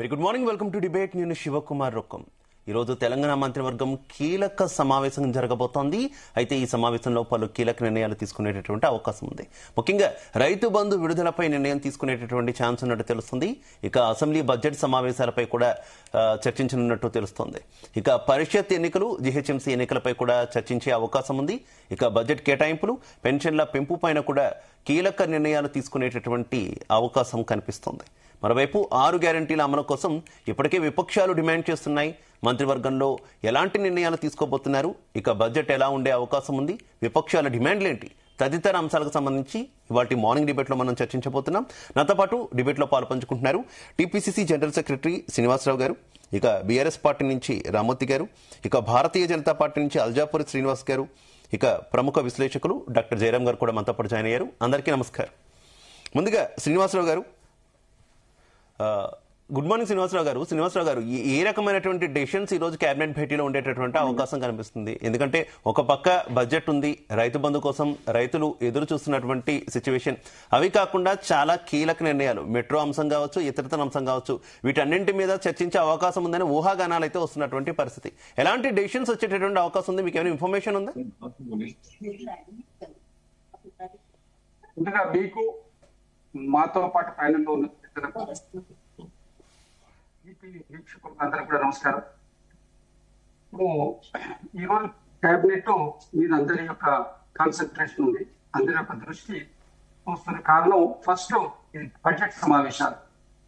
Very good morning, welcome to debate. నేను శివకుమార్ రొక్కం. ఈరోజు తెలంగాణ మంత్రివర్గం కీలక సమావేశం జరగబోతోంది. అయితే ఈ సమావేశంలో పలు కీలక నిర్ణయాలు తీసుకునేటటువంటి అవకాశం ఉంది. ముఖ్యంగా రైతు బంధు విడుదలపై నిర్ణయం తీసుకునేటటువంటి ఛాన్స్ ఉన్నట్టు తెలుస్తుంది. ఇక అసెంబ్లీ బడ్జెట్ సమావేశాలపై కూడా చర్చించనున్నట్టు తెలుస్తోంది. ఇక పరిషత్ ఎన్నికలు, జీహెచ్ఎంసీ ఎన్నికలపై కూడా చర్చించే అవకాశం ఉంది. ఇక బడ్జెట్ కేటాయింపులు, పెన్షన్ల పెంపు పైన కూడా కీలక నిర్ణయాలు తీసుకునేటటువంటి అవకాశం కనిపిస్తోంది. మరోవైపు 6 గ్యారంటీల అమలు కోసం ఇప్పటికే విపక్షాలు డిమాండ్ చేస్తున్నాయి. మంత్రివర్గంలో ఎలాంటి నిర్ణయాలు తీసుకోబోతున్నారు, ఇక బడ్జెట్ ఎలా ఉండే అవకాశం ఉంది, విపక్షాల డిమాండ్లేంటి తదితర అంశాలకు సంబంధించి ఇవాళ మార్నింగ్ డిబేట్లో మనం చర్చించబోతున్నాం. నాతో పాటు డిబేట్లో పాల్పంచుకుంటున్నారు టీపీసీసీ జనరల్ సెక్రటరీ శ్రీనివాసరావు గారు, ఇక బీఆర్ఎస్ పార్టీ నుంచి రామ్మూర్తి గారు, ఇక భారతీయ జనతా పార్టీ నుంచి అల్జాపూరి శ్రీనివాస్ గారు, ఇక ప్రముఖ విశ్లేషకులు డాక్టర్ జయరాం గారు కూడా మనతో పాటు జాయిన్ అయ్యారు. అందరికీ నమస్కారం. ముందుగా శ్రీనివాసరావు గారు, గుడ్ మార్నింగ్ శ్రీనివాసరావు గారు. శ్రీనివాసరావు గారు, ఏ రకమైనటువంటి డెసిషన్స్ ఈ రోజు కేబినెట్ భేటీలో ఉండేటటువంటి అవకాశం కనిపిస్తుంది? ఎందుకంటే ఒక పక్క బడ్జెట్ ఉంది, రైతు బంధు కోసం రైతులు ఎదురు చూస్తున్నటువంటి సిచ్యువేషన్. అవి కాకుండా చాలా కీలక నిర్ణయాలు, మెట్రో అంశం కావచ్చు, ఇతరతర అంశం కావచ్చు, వీటన్నింటి మీద చర్చించే అవకాశం ఉందని ఊహాగానాలు అయితే వస్తున్నటువంటి పరిస్థితి. ఎలాంటి డెసిషన్స్ వచ్చేటటువంటి అవకాశం ఉంది? మీకు ఏమైనా ఇన్ఫర్మేషన్ ఉందా? మీకు మాతో పాటు ప్యానెల్లో ఉన్న వీక్షకులకు అందరూ కూడా నమస్కారం. ఇప్పుడు ఈరోజు కేబినెట్ మీద అందరి యొక్క కాన్సన్ట్రేషన్ ఉంది, అందరి యొక్క దృష్టి చూస్తున్న కారణం ఫస్ట్ బడ్జెట్ సమావేశాలు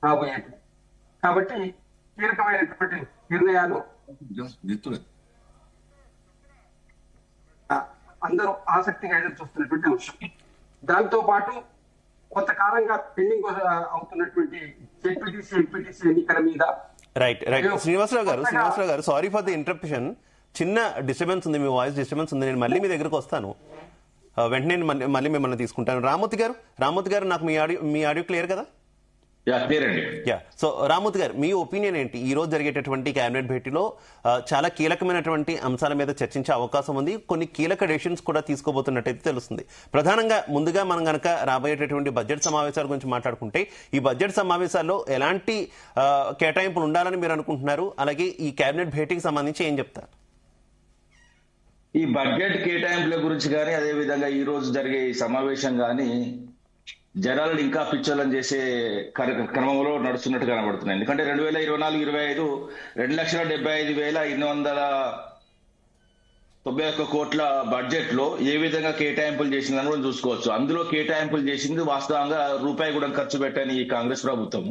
రాబోయేది కాబట్టి కీలకమైనటువంటి నిర్ణయాలు అందరూ ఆసక్తిగా ఎదురు చూస్తున్నటువంటి అంశం. దాంతో పాటు కొంతకాలంగా పెండింగ్ అవుతున్నటువంటి జెడ్పీటీసీ, ఎంపీటీసీ ఎన్నికల మీద శ్రీనివాసరావు గారు, సారీ ఫర్ ది ఇంటరప్షన్. చిన్న డిస్టర్బెన్స్ ఉంది, మీ వాయిస్ డిస్టర్బెన్స్ ఉంది. నేను మళ్ళీ మీ దగ్గరకు వస్తాను, వెంటనే మళ్ళీ మిమ్మల్ని తీసుకుంటాను. రామ్మూర్తి గారు, నాకు మీ ఆడియో క్లియర్ కదా? సో రామ్మూర్తి గారు, మీ ఒపీనియన్ ఏంటి? ఈ రోజు జరిగేటటువంటి కేబినెట్ భేటీలో చాలా కీలకమైనటువంటి అంశాల మీద చర్చించే అవకాశం ఉంది. కొన్ని కీలక డెసిషన్స్ కూడా తీసుకోబోతున్నట్టయితే తెలుస్తుంది. ప్రధానంగా ముందుగా మనం గనక రాబోయేటటువంటి బడ్జెట్ సమావేశాల గురించి మాట్లాడుకుంటే, ఈ బడ్జెట్ సమావేశాల్లో ఎలాంటి కేటాయింపులు ఉండాలని మీరు అనుకుంటున్నారు? అలాగే ఈ కేబినెట్ భేటీకి సంబంధించి ఏం చెప్తారు? ఈ బడ్జెట్ కేటాయింపుల గురించి కానీ, అదే విధంగా ఈ రోజు జరిగే ఈ సమావేశం కానీ జనాలను ఇంకా పిచ్చోళ్ళని చేసే క్రమంలో నడుస్తున్నట్టు కనబడుతున్నాయి. ఎందుకంటే 2024-25 2,25,891 కోట్ల బడ్జెట్ లో ఏ విధంగా కేటాయింపులు చేసిందని కూడా చూసుకోవచ్చు. అందులో కేటాయింపులు చేసింది వాస్తవంగా రూపాయి కూడా ఖర్చు పెట్టని ఈ కాంగ్రెస్ ప్రభుత్వం.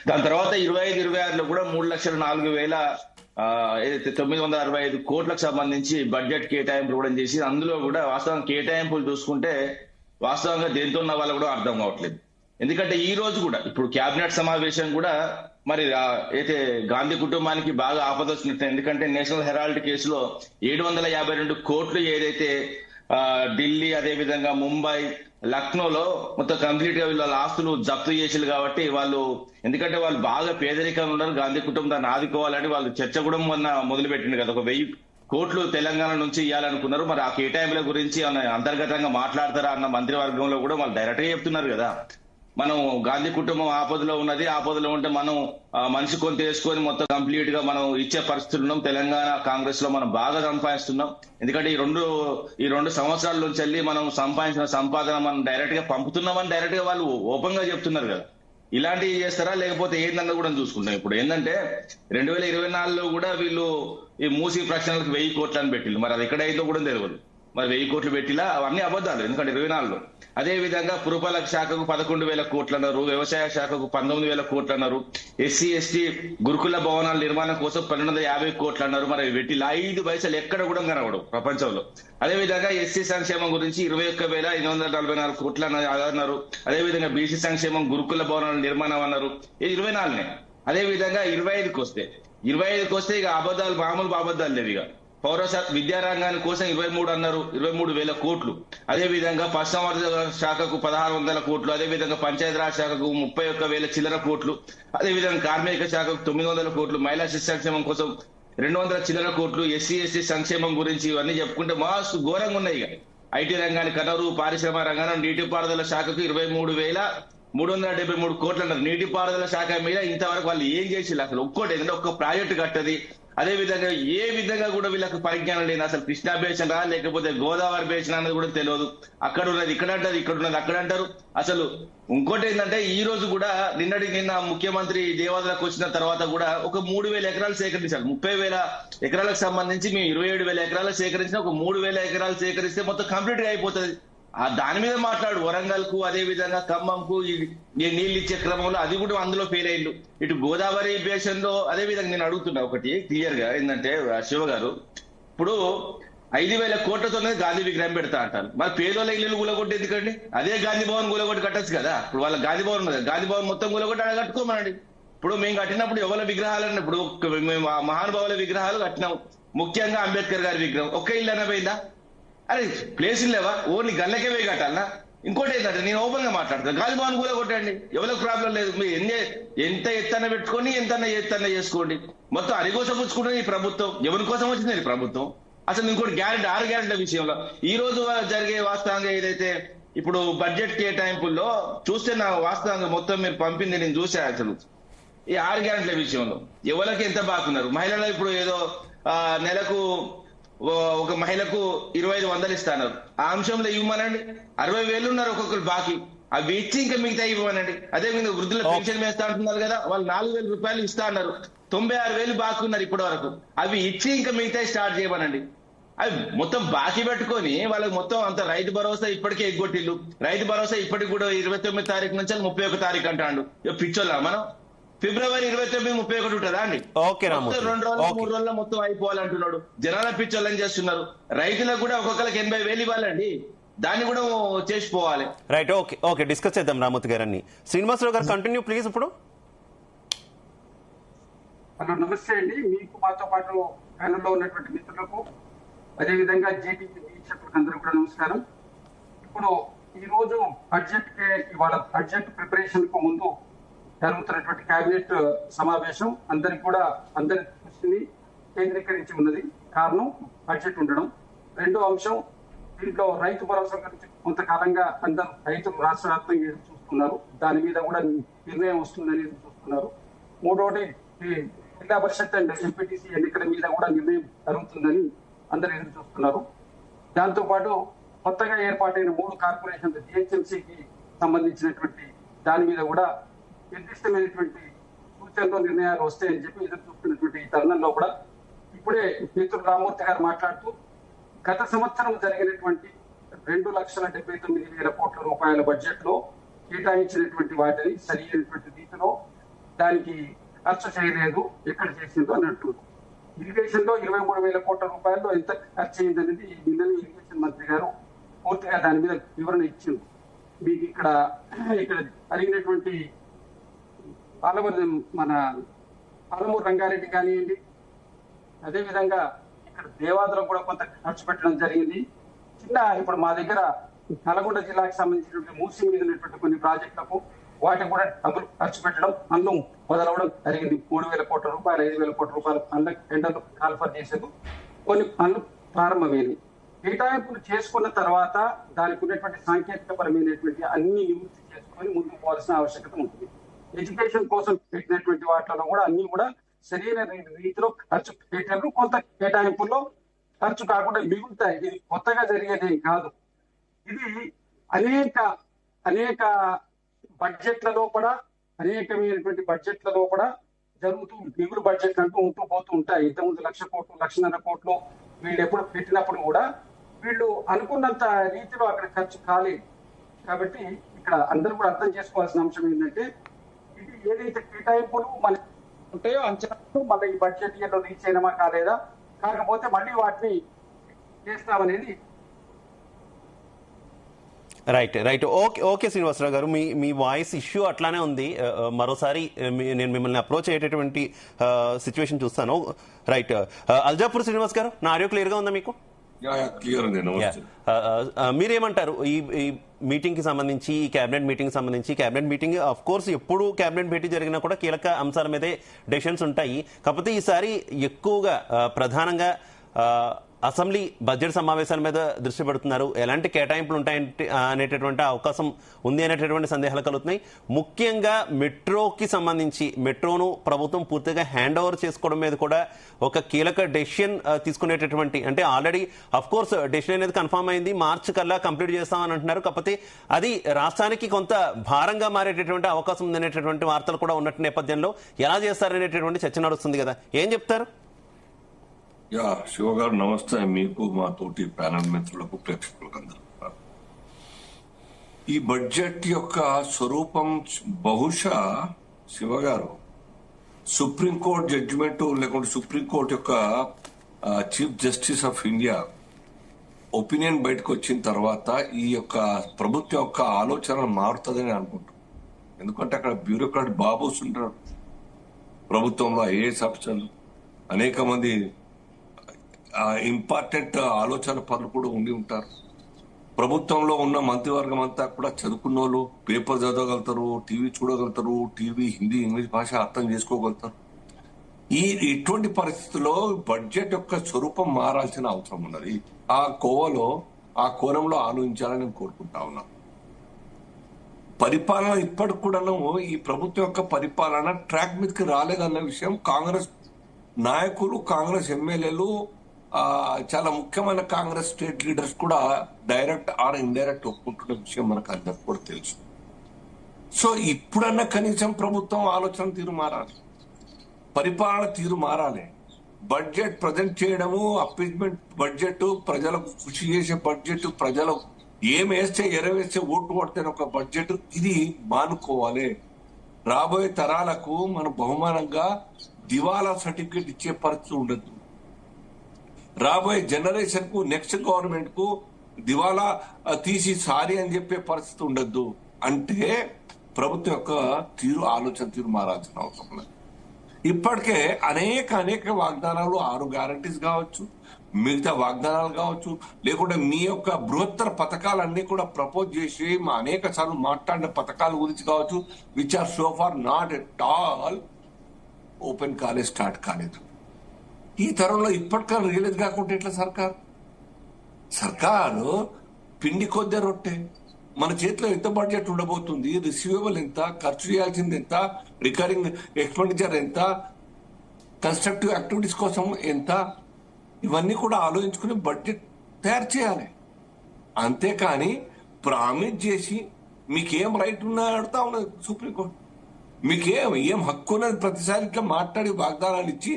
దాని తర్వాత 25-26లో కూడా 3,04,965 కోట్లకు సంబంధించి బడ్జెట్ కేటాయింపులు కూడా చేసి, అందులో కూడా వాస్తవం కేటాయింపులు చూసుకుంటే వాస్తవంగా దేంతో ఉన్న వాళ్ళు కూడా అర్థం కావట్లేదు. ఎందుకంటే ఈ రోజు కూడా ఇప్పుడు కేబినెట్ సమావేశం కూడా మరి అయితే గాంధీ కుటుంబానికి బాగా ఆపద వచ్చినట్టు. ఎందుకంటే నేషనల్ హెరాల్డ్ కేసులో 752 కోట్లు ఏదైతే ఢిల్లీ, అదే విధంగా ముంబై, లక్నోలో మొత్తం కంప్లీట్ గా వీళ్ళ ఆస్తులు జప్తు చేసారు. కాబట్టి వాళ్ళు, ఎందుకంటే వాళ్ళు బాగా పేదరికంగా ఉన్నారు, గాంధీ కుటుంబం దాన్ని ఆదుకోవాలని వాళ్ళు చర్చ కూడా మొదలు పెట్టింది కదా. 1000 కోట్లు తెలంగాణ నుంచి ఇవ్వాలనుకున్నారు. మరి ఆ కేటాయింపుల గురించి అంతర్గతంగా మాట్లాడతారా అన్న మంత్రివర్గంలో కూడా వాళ్ళు డైరెక్ట్ గా చెప్తున్నారు కదా. మనం గాంధీ కుటుంబం ఆపదలో ఉన్నది, ఆపదలో ఉంటే మనం మనిషి కొంత వేసుకొని మొత్తం కంప్లీట్ గా మనం ఇచ్చే పరిస్థితులు ఉన్నాం. తెలంగాణ కాంగ్రెస్ లో మనం బాగా సంపాదిస్తున్నాం. ఎందుకంటే ఈ రెండు సంవత్సరాల నుంచి వెళ్ళి మనం సంపాదించిన సంపాదన మనం డైరెక్ట్ గా పంపుతున్నామని డైరెక్ట్ గా వాళ్ళు ఓపెన్ గా చెప్తున్నారు కదా. ఇలాంటివి చేస్తారా లేకపోతే ఏందన్న కూడా చూసుకుంటాం. ఇప్పుడు ఏంటంటే 2024లో కూడా వీళ్ళు ఈ మూసీ ప్రశ్నలకు 1000 కోట్లు అని పెట్టిల్లు. మరి అది ఎక్కడైందో కూడా తెలియదు. మరి 1000 కోట్లు పెట్టిలా, అవన్నీ అబద్ధాలు. ఎందుకంటే 24లో అదే విధంగా పురపాలక శాఖకు 11,000 కోట్లు అన్నారు, వ్యవసాయ శాఖకు 19,000 కోట్లు అన్నారు, ఎస్సీ ఎస్టీ గురుకుల భవనాల నిర్మాణం కోసం 1250 కోట్లు అన్నారు. మరి పెట్టిలా 5 పైసలు ఎక్కడ కూడా కనబడవు ప్రపంచంలో. అదే విధంగా ఎస్సీ సంక్షేమం గురించి 21,844 కోట్లు అన్నారు. అదే విధంగా బీసీ సంక్షేమం, గురుకుల భవనాల నిర్మాణం అన్నారు. ఇది 24నే. అదే విధంగా 25కి వస్తే ఇక అబద్ధాలు, మామూలు అబద్ధాలు లేవు. ఇక పౌరశాఖ విద్యారంగాని కోసం 23 అన్నారు, 23,000 కోట్లు. అదే విధంగా పశుసంవర్ధక శాఖకు 1,600 కోట్లు. అదే విధంగా పంచాయతీరాజ్ శాఖకు 31,000 చిల్లర కోట్లు. అదే విధంగా కార్మిక శాఖకు 900 కోట్లు. మహిళా శిశు సంక్షేమం కోసం 200 చిల్లర కోట్లు. ఎస్సీ ఎస్టీ సంక్షేమం గురించి ఇవన్నీ చెప్పుకుంటే మస్తు ఘోరంగా ఉన్నాయి. ఐటీ రంగానికి కనరు, పారిశ్రమ రంగాన్ని నీటిపారుదల శాఖకు 373 కోట్లు అన్నారు. నీటిపారుదల శాఖ మీద ఇంతవరకు వాళ్ళు ఏం చేసి అసలు ఒక్కోటి ఏంటంటే ఒక్క ప్రాజెక్టు కట్టది. అదే విధంగా ఏ విధంగా కూడా వీళ్ళకి పరిజ్ఞానం లేదు. అసలు కృష్ణా బేసిన్ రా లేకపోతే గోదావరి బేసిన్ అన్నది కూడా తెలియదు. అక్కడ ఉన్నది ఇక్కడ అంటారు, ఇక్కడ ఉన్నది అక్కడ అంటారు. అసలు ఇంకోటి ఏంటంటే ఈ రోజు కూడా నిన్న ముఖ్యమంత్రి దేవాదులకు వచ్చిన తర్వాత కూడా ఒక 3,000 ఎకరాలు సేకరించారు. 30,000 ఎకరాలకు సంబంధించి మేము 27,000 ఎకరాలు సేకరించిన ఒక 3,000 ఎకరాలు సేకరిస్తే మొత్తం కంప్లీట్ గా అయిపోతుంది. దాని మీద మాట్లాడు. వరంగల్ కు అదే విధంగా ఖమ్మంకు ఈ నీళ్ళు ఇచ్చే క్రమంలో అది కూడా అందులో ఫెయిల్ అయ్యిండు. ఇటు గోదావరి బేసిన్ లో అదే విధంగా నేను అడుగుతున్నా ఒకటి క్లియర్ గా ఏంటంటే శివ గారు, ఇప్పుడు 5,000 కోట్లతోనే గాంధీ విగ్రహం పెడతా అంటారు. మరి పేదోళ్ళ ఇల్లు కూలగొట్టి ఎందుకండి? అదే గాంధీ భవన్ కూలగొట్టి కట్టచ్చు కదా. ఇప్పుడు వాళ్ళ గాంధీ భవన్ ఉన్నది, గాంధీ భవన్ మొత్తం కూలగొట్టి అక్కడ కట్టుకోమనండి. ఇప్పుడు మేము కట్టినప్పుడు ఎవరి విగ్రహాలు ఇప్పుడు మేము మహానుభావుల విగ్రహాలు కట్టినాం. ముఖ్యంగా అంబేద్కర్ గారి విగ్రహం ఒక్క ఇల్లు అనపోయిందా? అరే ప్లేస్ లేవా? ఓన్లీ గల్లకే పోయి కట్టాలనా? ఇంకోటి ఏంటంటే నేను ఓపెన్ గా మాట్లాడతాను, గాలి భవన్ కూడా కొట్టండి, ఎవరికి ప్రాబ్లం లేదు. మీరు ఎంత ఎత్తన పెట్టుకొని ఎత్తన చేసుకోండి. మొత్తం అరికోసం పుచ్చుకుంటుంది ఈ ప్రభుత్వం. ఎవరి కోసం వచ్చింది ఈ ప్రభుత్వం? అసలు ఇంకోటి గ్యారెంటీ 6 గ్యారెంటీల విషయంలో ఈ రోజు జరిగే వాస్తవంగా ఏదైతే ఇప్పుడు బడ్జెట్ కేటాయింపుల్లో చూస్తే నా వాస్తవంగా మొత్తం మీరు పంపింది నేను చూసా. అసలు ఈ 6 గ్యారెంటీల విషయంలో ఎవరికి ఎంత బాగున్నారు? మహిళలు ఇప్పుడు ఏదో నెలకు ఒక మహిళకు 2,500 ఇస్తున్నారు. ఆ అంశంలో ఇవ్వమనండి. 60,000 ఉన్నారు ఒక్కొక్కరు బాకీ, అవి ఇచ్చి ఇంకా మిగతా ఇవ్వమనండి. అదే విధంగా వృద్ధుల పెన్షన్ వేస్తా అంటున్నారు కదా, వాళ్ళు 4,000 రూపాయలు ఇస్తా అన్నారు. 96,000 బాకీ ఉన్నారు ఇప్పటి వరకు, అవి ఇచ్చి ఇంకా మిగతా స్టార్ట్ చేయమనండి. అవి మొత్తం బాకీ పెట్టుకొని వాళ్ళకి మొత్తం అంత రైతు భరోసా ఇప్పటికే ఎగ్గొట్టిల్లు. రైతు భరోసా ఇప్పటికి కూడా 29 తారీఖు నుంచి 31 తారీఖు అంటాడు. పిచ్చోళ్ళ మనం ఫిబ్రవరి 29, 31 ఉంటుందా అండి? 2 రోజులు 3 రోజుల్లో మొత్తం అయిపోవాలంటున్నాడు. జనాల పిచ్చోళ్ళని చేస్తున్నారు. రైతులకు కూడా ఒక్కొక్కరికి 80,000 ఇవ్వాలండి, దాన్ని కూడా చేసిపోవాలి. రైట్, ఓకే ఓకే డిస్కస్ చేద్దాం రామూర్తి గారని. శ్రీనివాసరావు గారు కంటిన్యూ ప్లీజ్. ఇప్పుడు హలో, నమస్తే అండి. మీకు మాతో పాటు ప్యానెల్లో ఉన్నటువంటి మిత్రులకు అదేవిధంగా జేపీసీ వీక్షకులకు అందరూ కూడా నమస్కారం. ఇప్పుడు ఈ రోజు ఇవాళ బడ్జెట్ ప్రిపరేషన్ కు ముందు జరుగుతున్నటువంటి కేబినెట్ సమావేశం అందరి దృష్టిని కేంద్రీకరించి ఉన్నది. కారణం బడ్జెట్ ఉండడం. రెండో అంశం, దీంట్లో రైతు భరోసా గురించి కొంతకాలంగా అందరూ రైతులు రాష్ట్ర వ్యాప్తంగా ఎదురు చూస్తున్నారు. దాని మీద కూడా నిర్ణయం వస్తుందని ఎదురు చూస్తున్నారు. మూడోది, జిల్లా పరిషత్ అండ్ ఎంపీటీసీ ఎన్నికల మీద కూడా నిర్ణయం జరుగుతుందని అందరూ ఎదురు చూస్తున్నారు. దాంతో పాటు కొత్తగా ఏర్పాటైన 3 కార్పొరేషన్లు జిహెచ్ఎంసీకి సంబంధించినటువంటి దాని మీద కూడా నిర్దిష్టమైనటువంటి సూచనలు నిర్ణయాలు వస్తాయని చెప్పి ఎదురు చూస్తున్నటువంటి ఈ తరుణంలో కూడా ఇప్పుడే మిత్రుడు రామూర్తి గారు మాట్లాడుతూ గత సంవత్సరం జరిగినటువంటి 2,79,000 కోట్ల రూపాయల బడ్జెట్ లో కేటాయించినటువంటి వాటిని సరి అయినటువంటి రీతిలో దానికి ఖర్చు చేయలేదు, ఎక్కడ చేసిందో అన్నట్టు. ఇరిగేషన్ లో 23,000 కోట్ల రూపాయల్లో ఎంత ఖర్చు అయిందనేది నిన్ననే ఇరిగేషన్ మంత్రి గారు పూర్తిగా దాని మీద వివరణ ఇచ్చింది. మీకు ఇక్కడ జరిగినటువంటి పాలమూరు రంగారెడ్డి కానివ్వండి, అదేవిధంగా ఇక్కడ దేవాదులకు కూడా కొంత ఖర్చు పెట్టడం జరిగింది. ఇప్పుడు మా దగ్గర నల్గొండ జిల్లాకి సంబంధించినటువంటి మూసీ మీద ఉన్నటువంటి కొన్ని ప్రాజెక్టులకు వాటికి కూడా డబ్బులు ఖర్చు పెట్టడం, పనులు మొదలవడం జరిగింది. 3,000 కోట్ల రూపాయలు, 5,000 కోట్ల రూపాయల పనుల టెండర్లు కాల్ఫర్ చేసేందుకు కొన్ని పనులు ప్రారంభమైనవి. కేటాయింపులు చేసుకున్న తర్వాత దానికి ఉన్నటువంటి సాంకేతిక పరమైనటువంటి అన్ని నివృత్తి చేసుకొని ముందుకు పోవాల్సిన ఆవశ్యకత ఉంటుంది. ఎడ్యుకేషన్ కోసం పెట్టినటువంటి వాటిలో కూడా అన్ని కూడా సరైన రీతిలో ఖర్చు పెట్టారు. కొంత కేటాయింపుల్లో ఖర్చు కాకుండా మిగులుతాయి. ఇది కొత్తగా జరిగేదేం కాదు. ఇది అనేక బడ్జెట్లలో కూడా అనేకమైనటువంటి బడ్జెట్లలో కూడా జరుగుతూ మిగులు బడ్జెట్ అంటూ పోతూ ఉంటాయి. ఇంతకుముందు 1,00,000 కోట్లు, 1,50,000 కోట్లు వీళ్ళు ఎప్పుడు పెట్టినప్పుడు కూడా వీళ్ళు అనుకున్నంత రీతిలో అక్కడ ఖర్చు కాలేదు. కాబట్టి ఇక్కడ అందరూ కూడా అర్థం చేసుకోవాల్సిన అంశం ఏంటంటే, ఇది ఏదైతే కేటాయింపులు మన ఉంటాయో అంచనాలు మళ్ళీ ఈ బడ్జెట్ ఇయర్లో రీచ్ అయినమా కాలేదా, కాకపోతే మళ్ళీ వాటిని చేస్తామనేది. రైట్ ఓకే శ్రీనివాసరావు గారు, మీ వాయిస్ ఇష్యూ అట్లానే ఉంది. మరోసారి నేను మిమ్మల్ని అప్రోచ్ అయ్యేటటువంటి సిచ్యువేషన్ చూస్తాను. రైట్, అల్జాపూర్ శ్రీనివాస్ గారు, నా ఆడియో క్లియర్ గా ఉందా మీకు? మీరేమంటారు ఈ మీటింగ్ కి సంబంధించి, ఈ కేబినెట్ మీటింగ్ సంబంధించి? కేబినెట్ మీటింగ్ ఆఫ్ కోర్స్ ఎప్పుడు కేబినెట్ భేటీ జరిగినా కూడా కీలక అంశాల మీదే డెసిషన్స్ ఉంటాయి. కాకపోతే ఈసారి ఎక్కువగా ప్రధానంగా అసెంబ్లీ బడ్జెట్ సమావేశాల మీద దృష్టి పెడుతున్నారు, ఎలాంటి కేటాయింపులు ఉంటాయంటే అనేటటువంటి అవకాశం ఉంది అనేటటువంటి సందేహాలు కలుగుతున్నాయి. ముఖ్యంగా మెట్రోకి సంబంధించి మెట్రోను ప్రభుత్వం పూర్తిగా హ్యాండ్ ఓవర్ చేసుకోవడం మీద కూడా ఒక కీలక డెసిషన్ తీసుకునేటటువంటి, అంటే ఆల్రెడీ అఫ్ కోర్స్ డెసిషన్ అనేది కన్ఫర్మ్ అయింది, మార్చి కల్లా కంప్లీట్ చేస్తామని అంటున్నారు. కాకపోతే అది రాష్ట్రానికి కొంత భారంగా మారేటటువంటి అవకాశం ఉందనేటటువంటి వార్తలు కూడా ఉన్నట్టు నేపథ్యంలో ఎలా చేస్తారనేటటువంటి చర్చ నడుస్తుంది కదా, ఏం చెప్తారు? శివ గారు నమస్తే. మీకు మా తోటి ప్యానల్ మిత్రులకు ప్రేక్షకులకు అందరూ. ఈ బడ్జెట్ యొక్క స్వరూపం బహుశా శివ గారు సుప్రీంకోర్టు జడ్జిమెంట్ లేకుంటే సుప్రీంకోర్టు యొక్క chief justice of India opinion బయటకు వచ్చిన తర్వాత ఈ యొక్క ప్రభుత్వం యొక్క ఆలోచన మారుతుందని అనుకుంటాం. ఎందుకంటే అక్కడ బ్యూరోక్రాట్ బాబుస్ ఉంటారు ప్రభుత్వంలో, ఐఏఎస్ ఆఫీసర్లు, అనేక మంది ఇంపార్టెంట్ ఆలోచన పనులు కూడా ఉండి ఉంటారు. ప్రభుత్వంలో ఉన్న మంత్రివర్గం అంతా కూడా చదువుకున్న వాళ్ళు, పేపర్ చదవగలుగుతారు, టీవీ చూడగలుగుతారు, టీవీ హిందీ ఇంగ్లీష్ భాష అర్థం చేసుకోగలుగుతారు. ఇటువంటి పరిస్థితుల్లో బడ్జెట్ యొక్క స్వరూపం మారాల్సిన అవసరం ఉన్నది. ఆ కోణంలో ఆలోచించాలని నేను కోరుకుంటా ఉన్నాను. పరిపాలన ఇప్పటికి కూడాను ఈ ప్రభుత్వం యొక్క పరిపాలన ట్రాక్ మీదకి రాలేదన్న విషయం కాంగ్రెస్ నాయకులు, కాంగ్రెస్ ఎమ్మెల్యేలు, చాలా ముఖ్యమైన కాంగ్రెస్ స్టేట్ లీడర్స్ కూడా డైరెక్ట్ ఆర్ ఇండైరెక్ట్ ఒప్పుకుంటున్న విషయం మనకు అందరికి కూడా తెలుసు. సో ఇప్పుడన్నా కనీసం ప్రభుత్వం ఆలోచన తీరు మారాలి, పరిపాలన తీరు మారాలి. బడ్జెట్ ప్రజెంట్ చేయడము, అప్పీజ్మెంట్ బడ్జెట్, ప్రజలకు కృషి చేసే బడ్జెట్, ప్రజలు ఏం వేస్తే ఎరవేస్తే ఓటు కొడితే ఒక బడ్జెట్, ఇది మానుకోవాలి. రాబోయే తరాలకు మన బహుమానంగా దివాలా సర్టిఫికేట్ ఇచ్చే పరిస్థితి ఉండదు. రాబోయే జనరేషన్ కు, నెక్స్ట్ గవర్నమెంట్ కు దివాలా తీసి సారీ అని చెప్పే పరిస్థితి ఉండద్దు. అంటే ప్రభుత్వం యొక్క ఆలోచన తీరు మారాల్సిన అవసరం లేదు. ఇప్పటికే అనేక వాగ్దానాలు, 6 గ్యారంటీస్ కావచ్చు, మిగతా వాగ్దానాలు కావచ్చు, లేకుంటే మీ యొక్క బృహత్తర పథకాలన్నీ కూడా ప్రపోజ్ చేసి మా అనేక సార్లు మాట్లాడిన పథకాల గురించి కావచ్చు, which are so far not at all open college, start కాలేదు. ఈ తరంలో ఇప్పటికీ రియలైజ్ కాకుంటే ఎట్లా? సర్కారు పిండి కొద్దే రొట్టె. మన చేతిలో ఎంత బడ్జెట్ ఉండబోతుంది, రిసీవబుల్ ఎంత, ఖర్చు చేయాల్సింది ఎంత, రికరింగ్ ఎక్స్పెండిచర్ ఎంత, కన్స్ట్రక్టివ్ యాక్టివిటీస్ కోసం ఎంత, ఇవన్నీ కూడా ఆలోచించుకుని బడ్జెట్ తయారు చేయాలి. అంతేకాని ప్రామిస్ చేసి మీకేం రైట్ ఉన్నాయని అడుగుతా ఉన్నది సుప్రీంకోర్టు. మీకేం హక్కు ఉన్నది? ప్రతిసారి ఇట్లా మాట్లాడి వాగ్దానాలు ఇచ్చి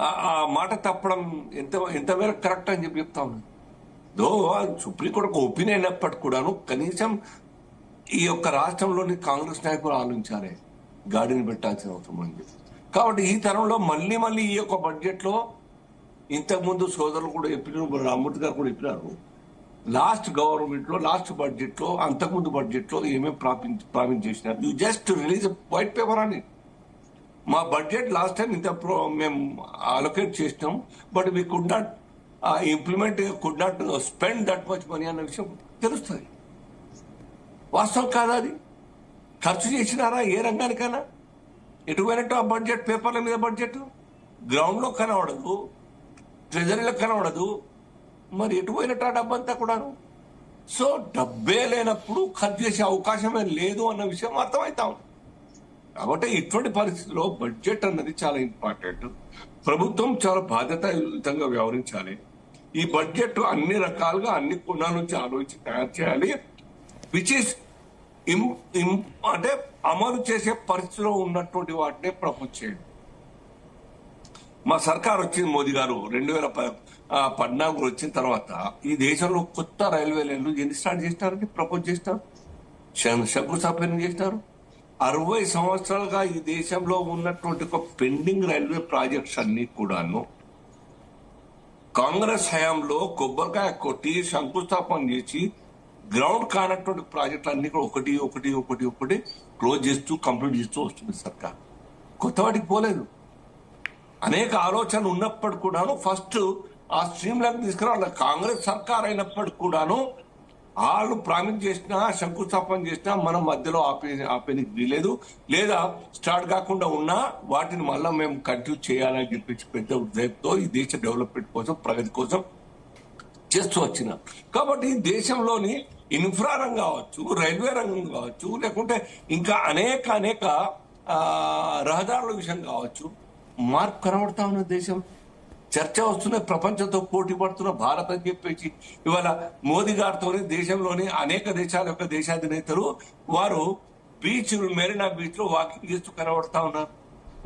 ఆ మాట తప్పడం ఎంతవరకు కరెక్ట్ అని చెప్తా ఉన్నది. సుప్రీంకోర్టు ఒపీనియన్ అయినప్పటికీ కూడాను కనీసం ఈ యొక్క రాష్ట్రంలోని కాంగ్రెస్ నాయకులు ఆలోచించాలి, గాడిని పెట్టాల్సిన అవసరం అని చెప్పి. కాబట్టి ఈ తరంలో మళ్ళీ ఈ యొక్క బడ్జెట్ లో ఇంతకుముందు సోదరులు కూడా చెప్పినారు, రామ్మూర్తి గారు కూడా చెప్పినారు, లాస్ట్ గవర్నమెంట్ లో, లాస్ట్ బడ్జెట్ లో, అంతకుముందు బడ్జెట్ లో ఏమేమి ప్రామిస్ చేసినారు. You just release white paper అని. మా బడ్జెట్ లాస్ట్ టైం ఇంత మేము అలొకేట్ చేసినాం, but we could not implement, could not spend that much money అన్న విషయం తెలుస్తుంది. వాస్తవం కాదా? అది ఖర్చు చేసినారా ఏ రంగానికైనా? ఎటువైనట్టు ఆ బడ్జెట్, పేపర్ల మీద బడ్జెట్ గ్రౌండ్ లో కనబడదు, ట్రెజరీలో కనబడదు, మరి ఎటువైనట్టు ఆ డబ్బంతా కూడాను. సో డబ్బే లేనప్పుడు ఖర్చు చేసే అవకాశమే లేదు అన్న విషయం అర్థమవుతా ఉంది. కాబట్టి ఇటువంటి పరిస్థితుల్లో బడ్జెట్ అన్నది చాలా ఇంపార్టెంట్. ప్రభుత్వం చాలా బాధ్యతాయుతంగా వ్యవహరించాలి. ఈ బడ్జెట్ అన్ని రకాలుగా, అన్ని కోణాల నుంచి ఆలోచించి తయారు చేయాలి. విచ్ ఈస్ అంటే అమలు చేసే పరిస్థితిలో ఉన్నటువంటి వాటిని ప్రపోజ్ చేయండి. మా సర్కార్ వచ్చింది, మోదీ గారు 2014 వచ్చిన తర్వాత ఈ దేశంలో కొత్త రైల్వే లైన్లు ఎన్ని స్టార్ట్ చేసినారని ప్రపోజ్ చేసినారు, శంకుస్థాపన చేసినారు. 60 సంవత్సరాలుగా ఈ దేశంలో ఉన్నటువంటి ఒక పెండింగ్ రైల్వే ప్రాజెక్ట్స్ అన్ని కూడాను కాంగ్రెస్ హయాంలో కొబ్బరికాయ కొట్టి శంకుస్థాపన చేసి గ్రౌండ్ కానటువంటి ప్రాజెక్టులు అన్ని కూడా ఒకటి క్లోజ్ చేస్తూ కంప్లీట్ చేస్తూ వస్తుంది సర్కార్. కొత్త వాటికి పోలేదు. అనేక ఆలోచనలు ఉన్నప్పటికి కూడాను ఫస్ట్ ఆ స్ట్రీమ్ లైన్ తీసుకురావాలి. కాంగ్రెస్ సర్కార్ అయినప్పటికి కూడాను వాళ్ళు ప్రామిస్ చేసినా శంకుస్థాపన చేసినా మనం మధ్యలో ఆపేనికి వీలేదు, లేదా స్టార్ట్ కాకుండా ఉన్నా వాటిని మళ్ళా మేము కంటిన్యూ చేయాలని చెప్పి పెద్ద ఉద్దేశంతో ఈ దేశ డెవలప్మెంట్ కోసం, ప్రగతి కోసం చేస్తూ వచ్చిన. కాబట్టి దేశంలోని ఇన్ఫ్రా రంగం కావచ్చు, రైల్వే రంగం కావచ్చు, లేకుంటే ఇంకా అనేక రహదారుల విషయం కావచ్చు, మార్పు కనబడతా ఉన్న దేశం. చర్చ వస్తున్న ప్రపంచంతో పోటీ పడుతున్న భారత్ అని చెప్పేసి ఇవాళ మోదీ గారితో దేశంలోని అనేక దేశాల యొక్క దేశాధినేతలు వారు బీచ్, మెరీనా బీచ్ లో వాకింగ్ చేస్తూ కనబడతా ఉన్నారు.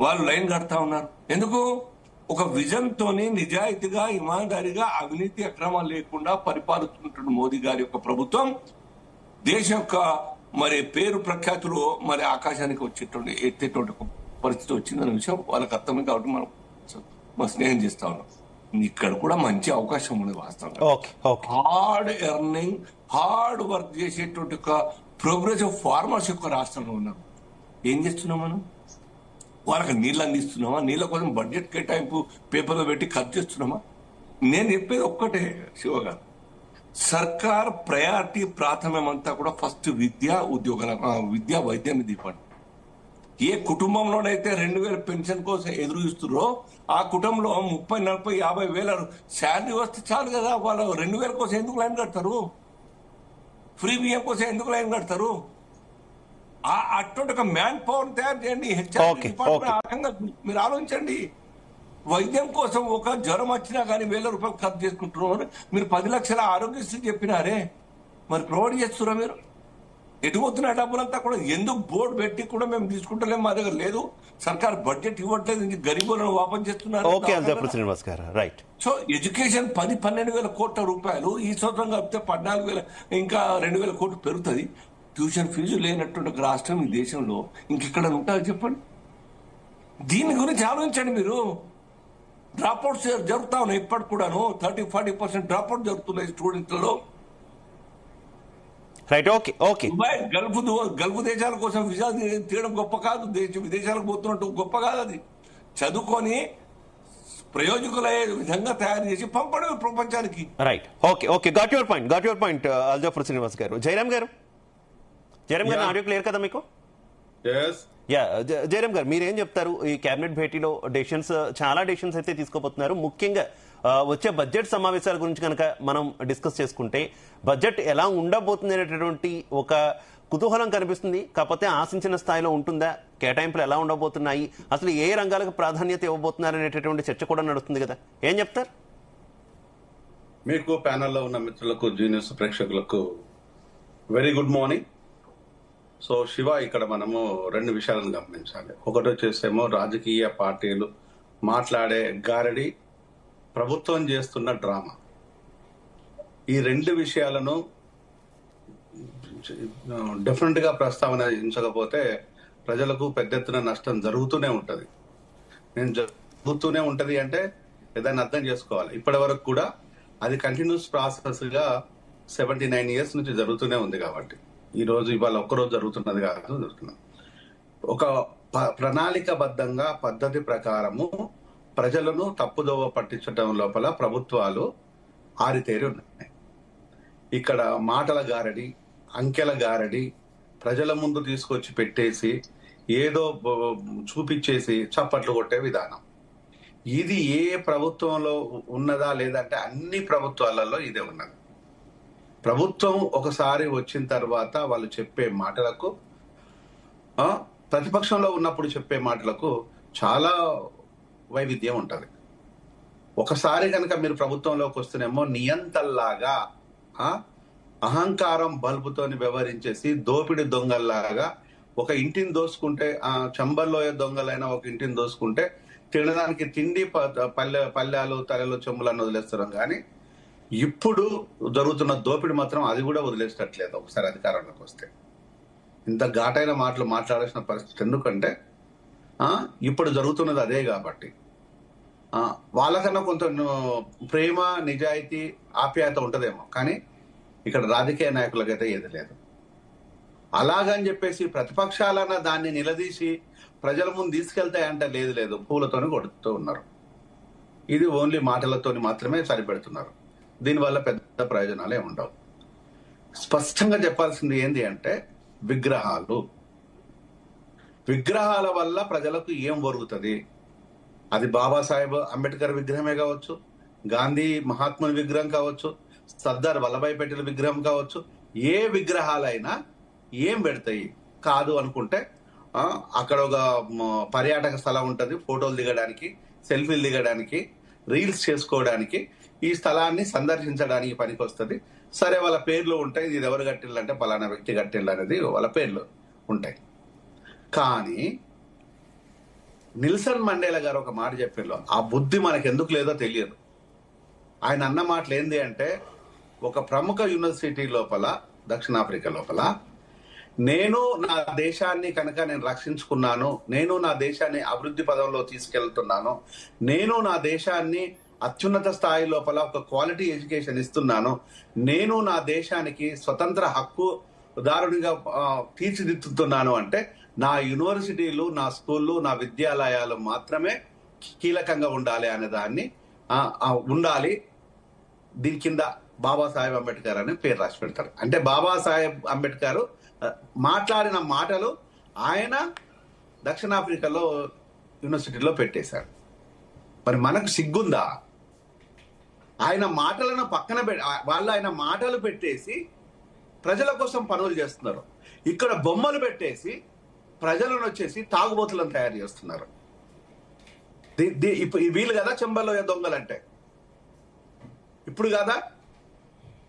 వాళ్ళు లైన్ కడతా ఉన్నారు. ఎందుకు? ఒక విజన్ తోని నిజాయితీగా, ఇమాందారిగా, అవినీతి అక్రమాలు లేకుండా పరిపాలిస్తున్నటువంటి మోదీ గారి యొక్క ప్రభుత్వం దేశం యొక్క మరి పేరు ప్రఖ్యాతులు మరి ఆకాశానికి వచ్చేటువంటి ఎత్తేటువంటి ఒక పరిస్థితి వచ్చిందన్న విషయం వాళ్ళకి అర్థమైంది. కాబట్టి మనం స్నేహం చేస్తా ఉన్నాం. ఇక్కడ కూడా మంచి అవకాశం ఉంది వాస్తవంగా. హార్డ్ ఎర్నింగ్, హార్డ్ వర్క్ చేసేటువంటి ఒక ప్రోగ్రెసివ్ ఫార్మర్స్ యొక్క రాష్ట్రంలో ఉన్నాం. ఏం చేస్తున్నాం మనం? వాళ్ళకి నీళ్ళు అందిస్తున్నామా? నీళ్ళ కోసం బడ్జెట్ కేటాయింపు పేపర్లో పెట్టి ఖర్చు చేస్తున్నామా? నేను చెప్పేది ఒక్కటే శివ గారు, సర్కార్ ప్రయారిటీ ప్రాథమ్యమంతా కూడా ఫస్ట్ విద్యా విద్యా వైద్యం మీద ఇవ్వండి. ఏ కుటుంబంలోనైతే 2000 పెన్షన్ కోసం ఎదురు చూస్తున్నారో ఆ కుటుంబంలో 30, 40, 50 వేల శాలరీ వస్తే చాలు కదా. వాళ్ళు 2000 కోసం ఎందుకు లైన్ కడతారు? ఫ్రీ బియ్యం కోసం ఎందుకు లైన్ కడతారు? అటువంటి ఒక మ్యాన్ పవర్ తయారు చేయండి. హెచ్ఆర్ డిపార్ట్మెంట్ మీరు ఆలోచించండి. వైద్యం కోసం ఒక జ్వరం వచ్చినా కానీ 1000 రూపాయలు ఖర్చు చేసుకుంటున్నారు. మీరు 10 లక్షల ఆరోగ్యశ్రీ చెప్పినారే, మరి ప్రొవైడ్ చేస్తున్నారా? మీరు ఎటు పోతున్న డబ్బులంతా కూడా ఎందుకు బోర్డు పెట్టి కూడా మేము తీసుకుంటలేము, మా దగ్గర లేదు, సర్కార్ బడ్జెట్ ఇవ్వట్లేదు, గరీబులను వాపస్ చేస్తున్నారు. సో ఎడ్యుకేషన్ 10-12 వేల కోట్ల రూపాయలు ఈ సంవత్సరం కలిపితే 14,000, ఇంకా 2,000 కోట్లు పెరుగుతుంది. ట్యూషన్ ఫీజు లేనటువంటి ఒక రాష్ట్రం ఈ దేశంలో ఇంకెక్కడ ఉంటుంది చెప్పండి? దీని గురించి ఆలోచించండి మీరు. డ్రాప్అవుట్స్ జరుగుతా ఉన్నాయి ఇప్పటికి కూడాను. 30-40% డ్రాప్అవుట్ జరుగుతున్నాయి స్టూడెంట్లలో. దుబాయ్, గల్ఫ్ దేశాల కోసం విజా తీయడం గొప్ప కాదు, విదేశాలకు పోతున్నట్టు గొప్ప కాదు. అది చదువుకొని ప్రయోజకులయ్యే విధంగా తయారు చేసి పంపడం ప్రపంచానికి. Right. Okay got your point Aljafar Srinivas గారు. జయరామ్ గారు ఆడియో క్లియర్ కదా మీకు? జయరామ్ గారు మీరేం చెప్తారు? ఈ కేబినెట్ భేటీలో చాలా డెసిషన్స్ అయితే తీసుకోబోతున్నారు. ముఖ్యంగా వచ్చే బడ్జెట్ సమావేశాల గురించి కనుక మనం డిస్కస్ చేసుకుంటే బడ్జెట్ ఎలా ఉండబోతుంది అనేటటువంటి ఒక కుతూహలం కనిపిస్తుంది. కాకపోతే ఆశించిన స్థాయిలో ఉంటుందా? కేటాయింపులు ఎలా ఉండబోతున్నాయి? అసలు ఏ రంగాలకు ప్రాధాన్యత ఇవ్వబోతున్నారు అనేటటువంటి చర్చ కూడా నడుస్తుంది కదా. ఏం చెప్తారు? మీకు ప్యానెల్లో ఉన్న మిత్రులకు, జీనియస్ ప్రేక్షకులకు very good morning. So Shiva, ఇక్కడ మనము 2 విషయాలను గమనించాలి. ఒకటి వచ్చేసేమో రాజకీయ పార్టీలు మాట్లాడే గారడి, ప్రభుత్వం చేస్తున్న డ్రామా. ఈ 2 విషయాలను డెఫినెట్ గా ప్రస్తావనించకపోతే ప్రజలకు పెద్ద ఎత్తున నష్టం జరుగుతూనే ఉంటది. జరుగుతూనే ఉంటది అంటే ఏదైనా అర్థం చేసుకోవాలి. ఇప్పటి వరకు కూడా అది కంటిన్యూస్ ప్రాసెస్ గా 79 years నుంచి జరుగుతూనే ఉంది. కాబట్టి ఇవాళ ఒక్కరోజు జరుగుతున్నది కాదు, జరుగుతున్నది. ఒక ప్రణాళికబద్ధంగా పద్ధతి ప్రకారము ప్రజలను తప్పుదోవ పట్టించడం లోపల ప్రభుత్వాలు ఆరితేరి ఉన్నాయి. ఇక్కడ మాటల గారడి, అంకెల గారడి, ప్రజల ముందు తీసుకొచ్చి పెట్టేసి ఏదో చూపించేసి చప్పట్లు కొట్టే విధానం, ఇది ఏ ప్రభుత్వంలో ఉన్నదా లేదంటే అన్ని ప్రభుత్వాలలో ఇదే ఉన్నది. ప్రభుత్వం ఒకసారి వచ్చిన తర్వాత వాళ్ళు చెప్పే మాటలకు, ప్రతిపక్షంలో ఉన్నప్పుడు చెప్పే మాటలకు చాలా వైవిధ్యం ఉంటది. ఒకసారి కనుక మీరు ప్రభుత్వంలోకి వస్తేనేమో నియంతల్లాగా అహంకారం బల్బుతోని వ్యవహరించేసి దోపిడి దొంగల్లాగా ఒక ఇంటిని దోసుకుంటే, చంబర్లోయ దొంగలైన ఒక ఇంటిని దోసుకుంటే తినడానికి తిండి పల్లెలు తలలు చెంబులను వదిలేస్తున్నాం. కానీ ఇప్పుడు జరుగుతున్న దోపిడి మాత్రం అది కూడా వదిలేసేటట్లేదు. ఒకసారి అధికారంలోకి వస్తే ఇంత ఘాటైన మాటలు మాట్లాడాల్సిన పరిస్థితి. ఎందుకంటే ఇప్పుడు జరుగుతున్నది అదే. కాబట్టి వాళ్ళకన్నా కొంత ప్రేమ, నిజాయితీ, ఆప్యాయత ఉంటదేమో, కానీ ఇక్కడ రాజకీయ నాయకులకైతే ఏది లేదు. అలాగని చెప్పేసి ప్రతిపక్షాలన్న దాన్ని నిలదీసి ప్రజల ముందు తీసుకెళ్తాయంటే లేదు, పూలతోని కొడుతూ ఉన్నారు. ఇది ఓన్లీ మాటలతోని మాత్రమే సరిపెడుతున్నారు. దీనివల్ల పెద్ద ప్రయోజనాలే ఉండవు. స్పష్టంగా చెప్పాల్సింది ఏంటి అంటే విగ్రహాల వల్ల ప్రజలకు ఏం ఒరుగుతుంది? అది బాబాసాహెబ్ అంబేద్కర్ విగ్రహమే కావచ్చు, గాంధీ మహాత్ముని విగ్రహం కావచ్చు, సర్దార్ వల్లభాయ్ పటేల్ విగ్రహం కావచ్చు. ఏ విగ్రహాలైనా ఏం పెడతాయి? కాదు అనుకుంటే అక్కడ ఒక పర్యాటక స్థలం ఉంటుంది, ఫోటోలు దిగడానికి, సెల్ఫీలు దిగడానికి, రీల్స్ చేసుకోవడానికి, ఈ స్థలాన్ని సందర్శించడానికి పనికి వస్తుంది. సరే, వాళ్ళ పేర్లు ఉంటాయి, ఇది ఎవరు కట్టిల్లంటే పలానా వ్యక్తి కట్టిల్లు అనేది వాళ్ళ పేర్లు ఉంటాయి. కానీ నెల్సన్ మండేలా గారు ఒక మాట చెప్పారు, ఆ బుద్ధి మనకు ఎందుకు లేదో తెలియదు. ఆయన అన్న మాటలు ఏంది అంటే, ఒక ప్రముఖ యూనివర్సిటీ లోపల, దక్షిణాఫ్రికా లోపల, నేను నా దేశాన్ని కనుక నేను రక్షించుకున్నాను, నేను నా దేశాన్ని అభివృద్ధి పదంలో తీసుకెళ్తున్నాను, నేను నా దేశాన్ని అత్యున్నత స్థాయి లోపల ఒక క్వాలిటీ ఎడ్యుకేషన్ ఇస్తున్నాను, నేను నా దేశానికి స్వతంత్ర హక్కుదారునిగా తీర్చిదిద్దుతున్నాను అంటే నా యూనివర్సిటీలు, నా స్కూళ్ళు, నా విద్యాలయాలు మాత్రమే కీలకంగా ఉండాలి అనే దాన్ని ఉండాలి. దీని కింద బాబాసాహెబ్ అంబేద్కర్ అని పేరు రాసి పెడతారు. అంటే బాబాసాహెబ్ అంబేద్కర్ మాట్లాడిన మాటలు ఆయన దక్షిణాఫ్రికాలో యూనివర్సిటీలో పెట్టేశారు. మరి మనకు సిగ్గుందా? ఆయన మాటలను పక్కన వాళ్ళు ఆయన మాటలు పెట్టేసి ప్రజల కోసం పనులు చేస్తున్నారు. ఇక్కడ బొమ్మలు పెట్టేసి ప్రజలను వచ్చేసి తాగుబోతులను తయారు చేస్తున్నారు. వీళ్ళు కదా చెంబల్లో దొంగలంటే. ఇప్పుడు కదా,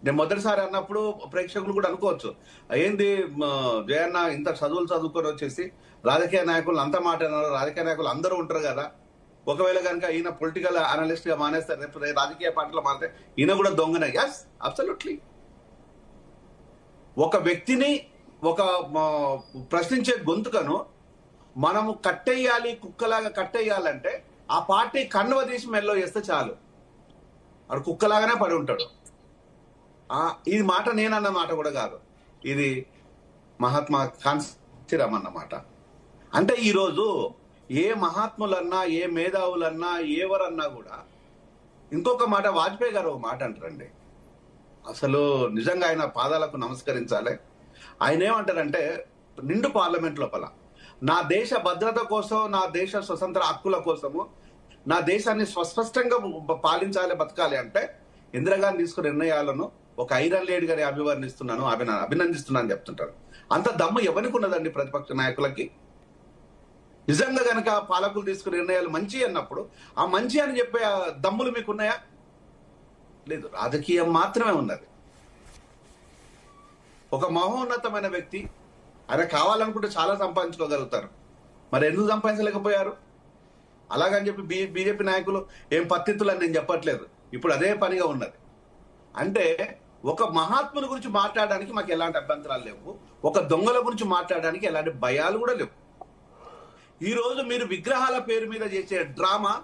నేను మొదటిసారి అన్నప్పుడు ప్రేక్షకులు కూడా అనుకోవచ్చు, ఏంది జయన్న ఇంత చదువులు చదువుకొని వచ్చేసి రాజకీయ నాయకులు అంతా మాట్లాడినారు, రాజకీయ నాయకులు అందరూ ఉంటారు కదా, ఒకవేళ కనుక ఈయన పొలిటికల్ అనలిస్ట్ గా మానేస్తారు, రేపు రాజకీయ పార్టీలో మారితే ఈయన కూడా దొంగనే. Yes, absolutely. ఒక వ్యక్తిని, ఒక ప్రశ్నించే గొంతుకను మనము కట్టేయాలి, కుక్కలాగా కట్టేయాలంటే ఆ పార్టీ కన్నువ తీసి మెల్లో వేస్తే చాలు, వాడు కుక్కలాగానే పడి ఉంటాడు. ఇది మాట నేనన్న మాట కూడా కాదు, ఇది మహాత్మా కాంచీరామ్ అన్న మాట. అంటే ఈరోజు ఏ మహాత్ములన్నా, ఏ మేధావులన్నా, ఎవరన్నా కూడా ఇంకొక మాట, వాజ్పేయి గారు ఒక మాట అంటారండి, అసలు నిజంగా ఆయన పాదాలకు నమస్కరించాలి. ఆయన ఏమంటారంటే, నిండు పార్లమెంట్ లోపల నా దేశ భద్రత కోసం, నా దేశ స్వతంత్ర హక్కుల కోసము, నా దేశాన్ని స్పష్టంగా పాలించాలి, బతకాలి అంటే ఇందిరాగాంధీ తీసుకున్న నిర్ణయాలను ఒక ఐరన్ లేడీ గారి అభినందిస్తున్నాను చెప్తుంటారు. అంత దమ్ము ఎవరికి ఉన్నదండి ప్రతిపక్ష నాయకులకి? నిజంగా గనక పాలకులు తీసుకునే నిర్ణయాలు మంచి అన్నప్పుడు ఆ మంచి అని చెప్పే దమ్ములు మీకున్నాయా? లేదు, రాజకీయం మాత్రమే ఉన్నది. ఒక మహోన్నతమైన వ్యక్తి, ఆయన కావాలనుకుంటే చాలా సంపాదించుకోగలుగుతారు, మరి ఎందుకు సంపాదించలేకపోయారు? అలాగని చెప్పి బీజేపీ నాయకులు ఏం పత్తిత్తులని నేను చెప్పట్లేదు, ఇప్పుడు అదే పనిగా ఉన్నది. అంటే ఒక మహాత్ముని గురించి మాట్లాడడానికి మాకు ఎలాంటి అభ్యంతరాలు లేవు, ఒక దొంగల గురించి మాట్లాడడానికి ఎలాంటి భయాలు కూడా లేవు. ఈ రోజు మీరు విగ్రహాల పేరు మీద చేసే డ్రామా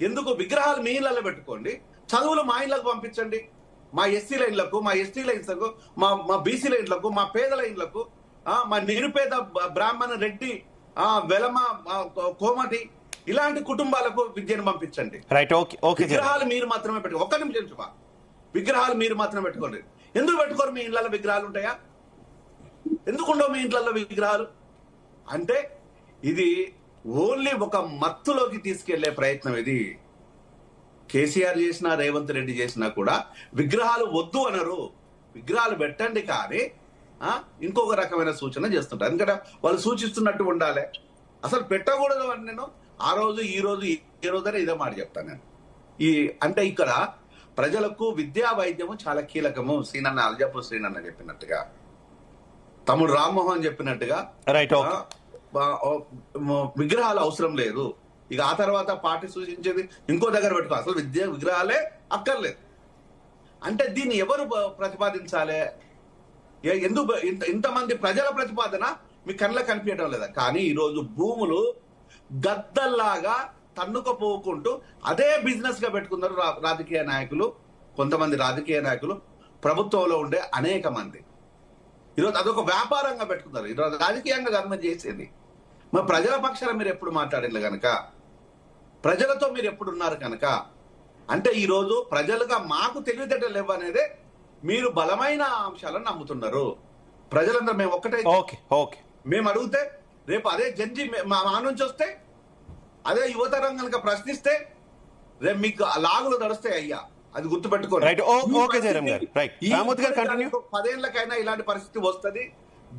ఎందుకు? విగ్రహాలు మీ ఇళ్లలో పెట్టుకోండి, చదువులు మా ఇళ్లకు పంపించండి, మా ఎస్సీల ఇళ్లకు, మా ఎస్టీల ఇళ్లకు, మా బీసీల ఇళ్లకు, మా పేదల ఇళ్లకు, మా నిరుపేద బ్రాహ్మణ, రెడ్డి, వెలమ, కోమటి ఇలాంటి కుటుంబాలకు విద్యను పంపించండి. విగ్రహాలు మీరు మాత్రమే పెట్టుకో. ఒక్క నిమిషం చెప్పా, విగ్రహాలు మీరు మాత్రమే పెట్టుకోండి. ఎందుకు పెట్టుకోరు? మీ ఇళ్లలో విగ్రహాలు ఉంటాయా? ఎందుకుండవు మీ ఇంట్లలో విగ్రహాలు? అంటే ఇది ఓన్లీ ఒక మత్తులోకి తీసుకెళ్లే ప్రయత్నం. ఇది కేసీఆర్ చేసినా, రేవంత్ రెడ్డి చేసినా కూడా విగ్రహాలు వద్దు అనరు, విగ్రహాలు పెట్టండి, కానీ ఇంకొక రకమైన సూచన చేస్తుంటారు. ఎందుకంటే వాళ్ళు సూచిస్తున్నట్టు ఉండాలి. అసలు పెట్టకూడదు అని నేను ఆ రోజు, ఈ రోజు, ఏ రోజైనా ఇదే మాట చెప్తాను నేను. అంటే ఇక్కడ ప్రజలకు విద్యా వైద్యము చాలా కీలకము. అల్జాపూర్ శ్రీనన్న చెప్పినట్టుగా, తమ్ముడు రామ్మోహన్ చెప్పినట్టుగా విగ్రహాలు అవసరం లేదు. ఇక ఆ తర్వాత పార్టీ సూచించేది ఇంకో దగ్గర పెట్టుకో, అసలు విగ్రహాలే అక్కర్లేదు. అంటే దీన్ని ఎవరు ప్రతిపాదించాలి? ఎందుకు ఇంతమంది ప్రజల ప్రతిపాదన మీ కళ్ళకు కనిపించడం లేదా? కానీ ఈరోజు భూములు గద్దల్లాగా తన్నుకపోకుంటూ అదే బిజినెస్ గా పెట్టుకున్నారు రాజకీయ నాయకులు, కొంతమంది రాజకీయ నాయకులు, ప్రభుత్వంలో ఉండే అనేక మంది. ఈరోజు అదొక వ్యాపారంగా పెట్టుకున్నారు. ఈరోజు రాజకీయంగా గవర్నమెంట్ చేసేది. మరి ప్రజల పక్షాన మీరు ఎప్పుడు మాట్లాడలేదు కనుక, ప్రజలతో మీరు ఎప్పుడు ఉన్నారు కనుక, అంటే ఈరోజు ప్రజలుగా మాకు తెలివితేటలు లేవనేదే మీరు బలమైన అంశాలను నమ్ముతున్నారు. ప్రజలందరూ మేము ఒక్కటే, ఓకే ఓకే మేము అడిగితే రేపు అదే జడ్జి మా నుంచి వస్తే, అదే యువతరం కనుక ప్రశ్నిస్తే రేపు మీకు లాగులు నడుస్తాయి అయ్యా, అది గుర్తుపెట్టుకోండి. రైట్ ఓకే జయరామ్ గారు. రైట్ రామూర్తి గారు కంటిన్యూ. 10 ఏళ్లకైనా ఇలాంటి పరిస్థితి వస్తుంది.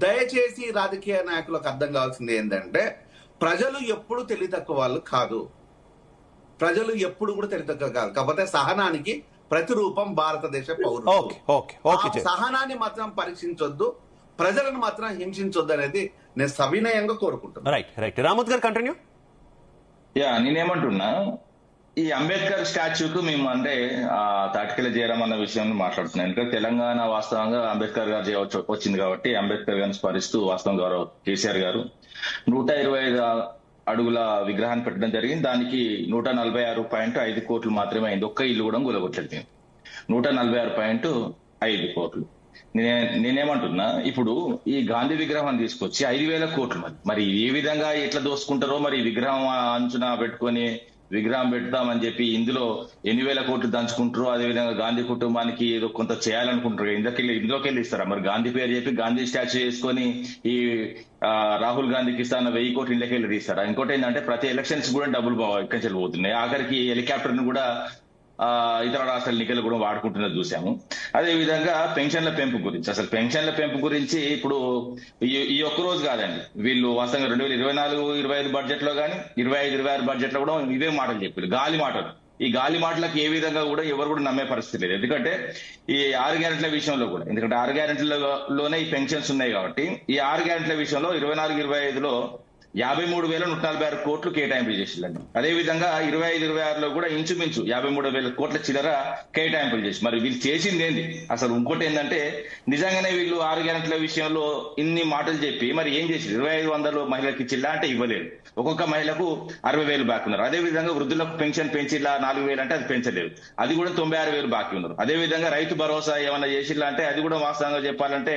దయచేసి రాజకీయ నాయకులకు అర్థం కావాల్సింది ఏంటంటే, ప్రజలు ఎప్పుడు తెలివి తక్కువ వాళ్ళు కాదు. ప్రజలు ఎప్పుడు కూడా తెలివి తక్కువ కాదు. కాకపోతే సహనానికి ప్రతిరూపం భారతదేశ పౌరులు. సహనాన్ని మాత్రం పరీక్షించొద్దు, ప్రజలను మాత్రం హింసించొద్దు అనేది నేను సవినయంగా కోరుకుంటున్నాను. రైట్ రైట్ రామూర్తి గారు కంటిన్యూ. నేనేమంటున్నా, ఈ అంబేద్కర్ స్టాచ్యూకు మేము అంటే తాటికల జయరాం అన్న విషయాన్ని మాట్లాడుతున్నాం. ఎందుకంటే తెలంగాణ వాస్తవంగా అంబేద్కర్ గారు వచ్చింది కాబట్టి అంబేద్కర్ గారిని స్మరిస్తూ వాస్తవం గౌరవ్ కేసీఆర్ గారు 125 అడుగుల విగ్రహాన్ని పెట్టడం జరిగింది. దానికి 146.5 కోట్లు మాత్రమే అయింది. ఒక్క ఇల్లు కూడా కూలగొట్టలేదు. 146.5 కోట్లు. నేనేమంటున్నా, ఇప్పుడు ఈ గాంధీ విగ్రహం తీసుకొచ్చి 5,000 కోట్లు మరి ఏ విధంగా ఎట్లా దోసుకుంటారో, మరి విగ్రహం అంచున పెట్టుకొని విగ్రహం పెడతామని చెప్పి ఇందులో ఎన్ని వేల కోట్లు దంచుకుంటారో, అదేవిధంగా గాంధీ కుటుంబానికి ఏదో కొంత చేయాలనుకుంటారు. ఇందులోకి వెళ్ళి ఇస్తారా? మరి గాంధీ పేరు చెప్పి గాంధీ స్టాచ్యూ చేసుకొని ఈ రాహుల్ గాంధీకి ఇస్తాన 1000 కోట్లు ఇంట్లోకి వెళ్ళి తీస్తారా? ఇంకోటి ఏంటంటే, ప్రతి ఎలక్షన్స్ కూడా డబ్బులు ఇక్కడి నుంచి పోతున్నాయి. ఆఖరికి హెలికాప్టర్ ను కూడా ఇతర రాష్ట్రాల ఎన్నికలు కూడా వాడుకుంటున్నది చూసాము. అదే విధంగా పెన్షన్ల పెంపు గురించి, అసలు పెన్షన్ల పెంపు గురించి ఇప్పుడు ఈ ఒక్క రోజు కాదండి, వీళ్ళు వాస్తవంగా 2024-25 బడ్జెట్ లో కానీ 25-26 బడ్జెట్ లో కూడా ఇవే మాటలు చెప్పారు, గాలి మాటలు. ఈ గాలి మాటలకు ఏ విధంగా కూడా ఎవరు కూడా నమ్మే పరిస్థితి లేదు. ఎందుకంటే ఈ 6 గ్యారెంట్ల విషయంలో కూడా, ఎందుకంటే 6 గ్యారెంట్లలోనే ఈ పెన్షన్స్ ఉన్నాయి కాబట్టి, ఈ 6 గ్యారెంట్ల విషయంలో 24-25లో 53,146 కోట్లు కేటాయింపులు చేసిందండి. అదేవిధంగా 25-26లో కూడా ఇంచుమించు 53,000 కోట్ల చిల్లర కేటాయింపులు చేసి, మరి వీళ్ళు చేసింది ఏంది అసలు? ఇంకోటి ఏంటంటే, నిజంగానే వీళ్ళు 6 గ్యారెంట్ల విషయంలో ఇన్ని మాటలు చెప్పి మరి ఏం చేసి 2,500 మహిళలకు ఇచ్చిల్లా అంటే ఇవ్వలేదు. ఒక్కొక్క మహిళకు 60,000 బాకీ ఉన్నారు. అదేవిధంగా వృద్ధులకు పెన్షన్ పెంచిల్లా 4,000 అంటే అది పెంచలేదు, అది కూడా 96,000 బాకీ ఉన్నారు. అదేవిధంగా రైతు భరోసా ఏమన్నా చేసిల్లా అంటే అది కూడా వాస్తవంగా చెప్పాలంటే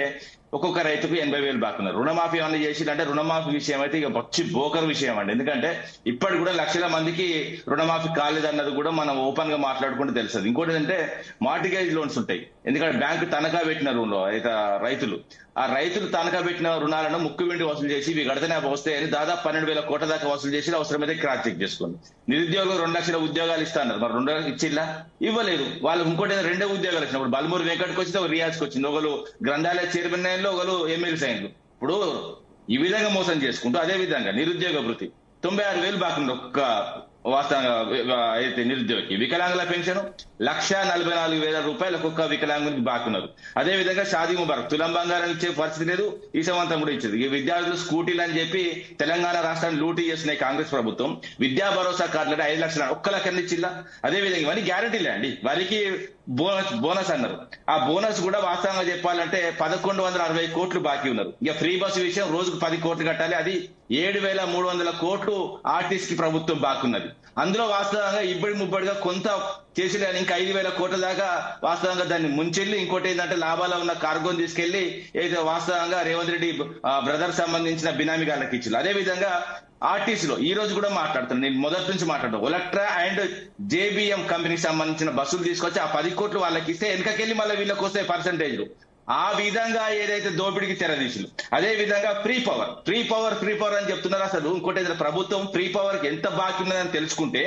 ఒక్కొక్క రైతుకు 80,000 బాకీ ఉన్నారు. రుణమాఫీ ఏమన్నా చేసిందంటే రుణమాఫీ విషయం అయితే ఇక పచ్చి బోకర్ విషయం అండి. ఎందుకంటే ఇప్పటి కూడా లక్షల మందికి రుణమాఫీ కాలేదన్నది కూడా మనం ఓపెన్ గా మాట్లాడుకుంటూ తెలుస్తుంది. ఇంకోటి ఏంటంటే, మార్టిగేజ్ లోన్స్ ఉంటాయి. ఎందుకంటే బ్యాంకు తనఖా పెట్టిన రుణం అయితే రైతులు, ఆ రైతులు తనఖా పెట్టిన రుణాలను ముక్కు వెండి వసూలు చేసి ఇవి గడితేనే వస్తాయని దాదాపు 12,000 కోట్ల దాకా వసూలు చేసి అవసరమైతే క్రాస్ చెక్ చేసుకోండి. నిరుద్యోగులు 2 లక్షల ఉద్యోగాలు ఇస్తాన్నారు, మరి 2 లక్షలు ఇచ్చిల్లా? ఇవ్వలేదు. వాళ్ళు ఇంకోటి 2 ఉద్యోగాలు వచ్చినప్పుడు బల్మూరి వెంకట్కి వచ్చింది, ఒక రియాజ్కి వచ్చింది, ఒకరు గ్రంథాలయ చైర్మన్ అయినలో, ఒకరు ఎమ్మెల్సీ అయినలు. ఇప్పుడు ఈ విధంగా మోసం చేసుకుంటూ అదే విధంగా నిరుద్యోగ భృతి 96,000 బాకీ ఉంది ఒక్క వాస్తవంగా అయితే నిరుద్యోగికి. వికలాంగుల పెన్షన్ 1,44,000 రూపాయలు ఒక్కొక్క వికలాంగునికి బాకీ ఉన్నారు. అదే విధంగా షాదీ ముబారక్ తులం బంగారం ఇచ్చే పరిస్థితి లేదు, ఈ సంవత్సరం కూడా ఇచ్చేది. ఈ విద్యార్థులు స్కూటీలు అని చెప్పి తెలంగాణ రాష్ట్రాన్ని లూటీ చేస్తున్నాయి కాంగ్రెస్ ప్రభుత్వం. విద్యా భరోసా కార్డులు 5 లక్షలు ఒక్క లక్ష ఇచ్చిల్లా? అదే విధంగా ఇవన్నీ గ్యారెంటీలే అండి. వారికి బోనస్ అన్నారు, ఆ బోనస్ కూడా వాస్తవంగా చెప్పాలంటే 1,160 కోట్లు బాకీ ఉన్నారు. ఇక ఫ్రీ బస్సు విషయం రోజుకు 10 కోట్లు కట్టాలి, అది 7,300 కోట్లు ఆర్టీసీ ప్రభుత్వం బాకీ ఉన్నది. అందులో వాస్తవంగా ఇబ్బడి ముబ్బడిగా కొంత చేసి ఇంకా 5,000 కోట్ల దాకా వాస్తవంగా దాన్ని ముంచెల్లి, ఇంకోటి ఏంటంటే లాభాలు ఉన్న కార్గోని తీసుకెళ్లి ఏదో వాస్తవంగా రేవంత్ రెడ్డి బ్రదర్ సంబంధించిన బినామీ గాళ్ళకి ఇచ్చారు. అదే విధంగా ఆర్టీసీలో ఈ రోజు కూడా మాట్లాడుతాను, నేను మొదటి నుంచి మాట్లాడతాను, ఒలక్ట్రా అండ్ జేబిఎం కంపెనీకి సంబంధించిన బస్సులు తీసుకొచ్చి ఆ 10 కోట్లు వాళ్ళకి ఇస్తే వెనకకెళ్ళి మళ్ళీ వీళ్ళకి వస్తాయి పర్సంటేజ్లు. ఆ విధంగా ఏదైతే దోపిడికి తెరదీసులు. అదే విధంగా ఫ్రీ పవర్ అని చెప్తున్నారు. అసలు ఇంకోటి ఏదైనా ప్రభుత్వం ఫ్రీ పవర్ కి ఎంత బాకీ ఉన్నదని తెలుసుకుంటే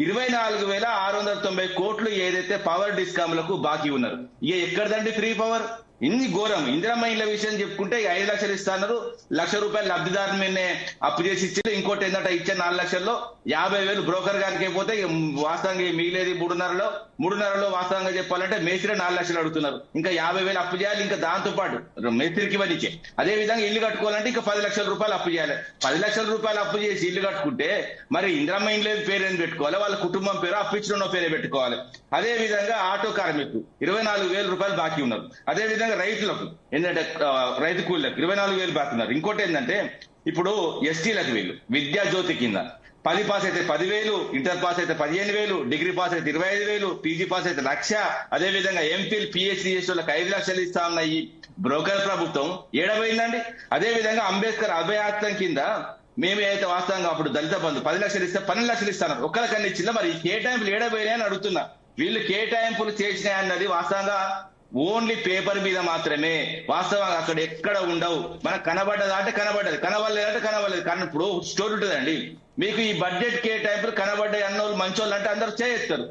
24,690 కోట్లు ఏదైతే పవర్ డిస్కామ్లకు బాకీ ఉన్నారు. ఇక ఎక్కడదండి ఫ్రీ పవర్? ఇన్ని ఘోరం. ఇందిరమ్మ ఇళ్ల విషయం చెప్పుకుంటే 5 లక్షలు ఇస్తాన్నారు, ₹1,00,000 లబ్ధిదారు మీదనే అప్పు చేసి ఇచ్చారు. ఇంకోటి ఏంటంటే ఇచ్చే 4 లక్షల్లో 50,000 బ్రోకర్ గారికి అయిపోతే వాస్తవంగా మిగిలేది 3.5లో వాస్తవంగా చెప్పాలంటే మేస్త్రి 4 లక్షలు అడుగుతున్నారు, ఇంకా 50,000 అప్పు చేయాలి. ఇంకా దాంతో పాటు మేస్త్రికి ఇవ్వనిచ్చే. అదే విధంగా ఇల్లు కట్టుకోవాలంటే ఇంకా 10 లక్షల రూపాయలు అప్పు చేయాలి. 10 లక్షల రూపాయలు అప్పు చేసి ఇల్లు కట్టుకుంటే మరి ఇందిరమ్మ ఇండ్ల పేరు పెట్టుకోవాలి, వాళ్ళ కుటుంబం పేరు అప్పు ఇచ్చిన పేరే పెట్టుకోవాలి. అదే విధంగా ఆటో కార్మికులు 24,000 రూపాయలు బాకీ ఉన్నారు. అదే విధంగా రైతులకు ఏంటంటే రైతు కూలీలకు 24,000 బాకీ ఉన్నారు. ఇంకోటి ఏంటంటే ఇప్పుడు ఎస్టీలకు వీళ్ళు విద్యా జ్యోతి కింద 10 పాస్ అయితే 10,000, ఇంటర్ పాస్ అయితే 15,000, డిగ్రీ పాస్ అయితే 25,000, పీజీ పాస్ అయితే 1,00,000. అదే విధంగా ఎంపీలు PhD చేసే వాళ్ళకి 5 లక్షలు ఇస్తా ఉన్న ఈ బ్రోకర్ ప్రభుత్వం ఏడబోయిందండి. అదే విధంగా అంబేద్కర్ అభయాస్తం కింద మేమైతే వాస్తవంగా అప్పుడు దళిత బంధు 10 లక్షలు ఇస్తే 12 లక్షలు ఇస్తాను, ఒక్కరికన్నా ఇచ్చిందా? మరి కేటాయింపులు ఏడబోయినాయి అని అడుగుతున్నా. వీళ్ళు కేటాయింపులు చేసినాయి అన్నది వాస్తవంగా ఓన్లీ పేపర్ మీద మాత్రమే. వాస్తవంగా అక్కడ ఎక్కడ ఉండవు. మనకు కనబడ్డదా అంటే కనబడ్డది, కనబడలేదంటే కనబడలేదు. కానీ ఇప్పుడు స్టోరీ ఉంటుందండి, మీకు ఈ బడ్జెట్ కేటాయింపులు కనబడ్డాయి అన్నోళ్ళు మంచోళ్ళు అంటే అందరూ చేస్తారు,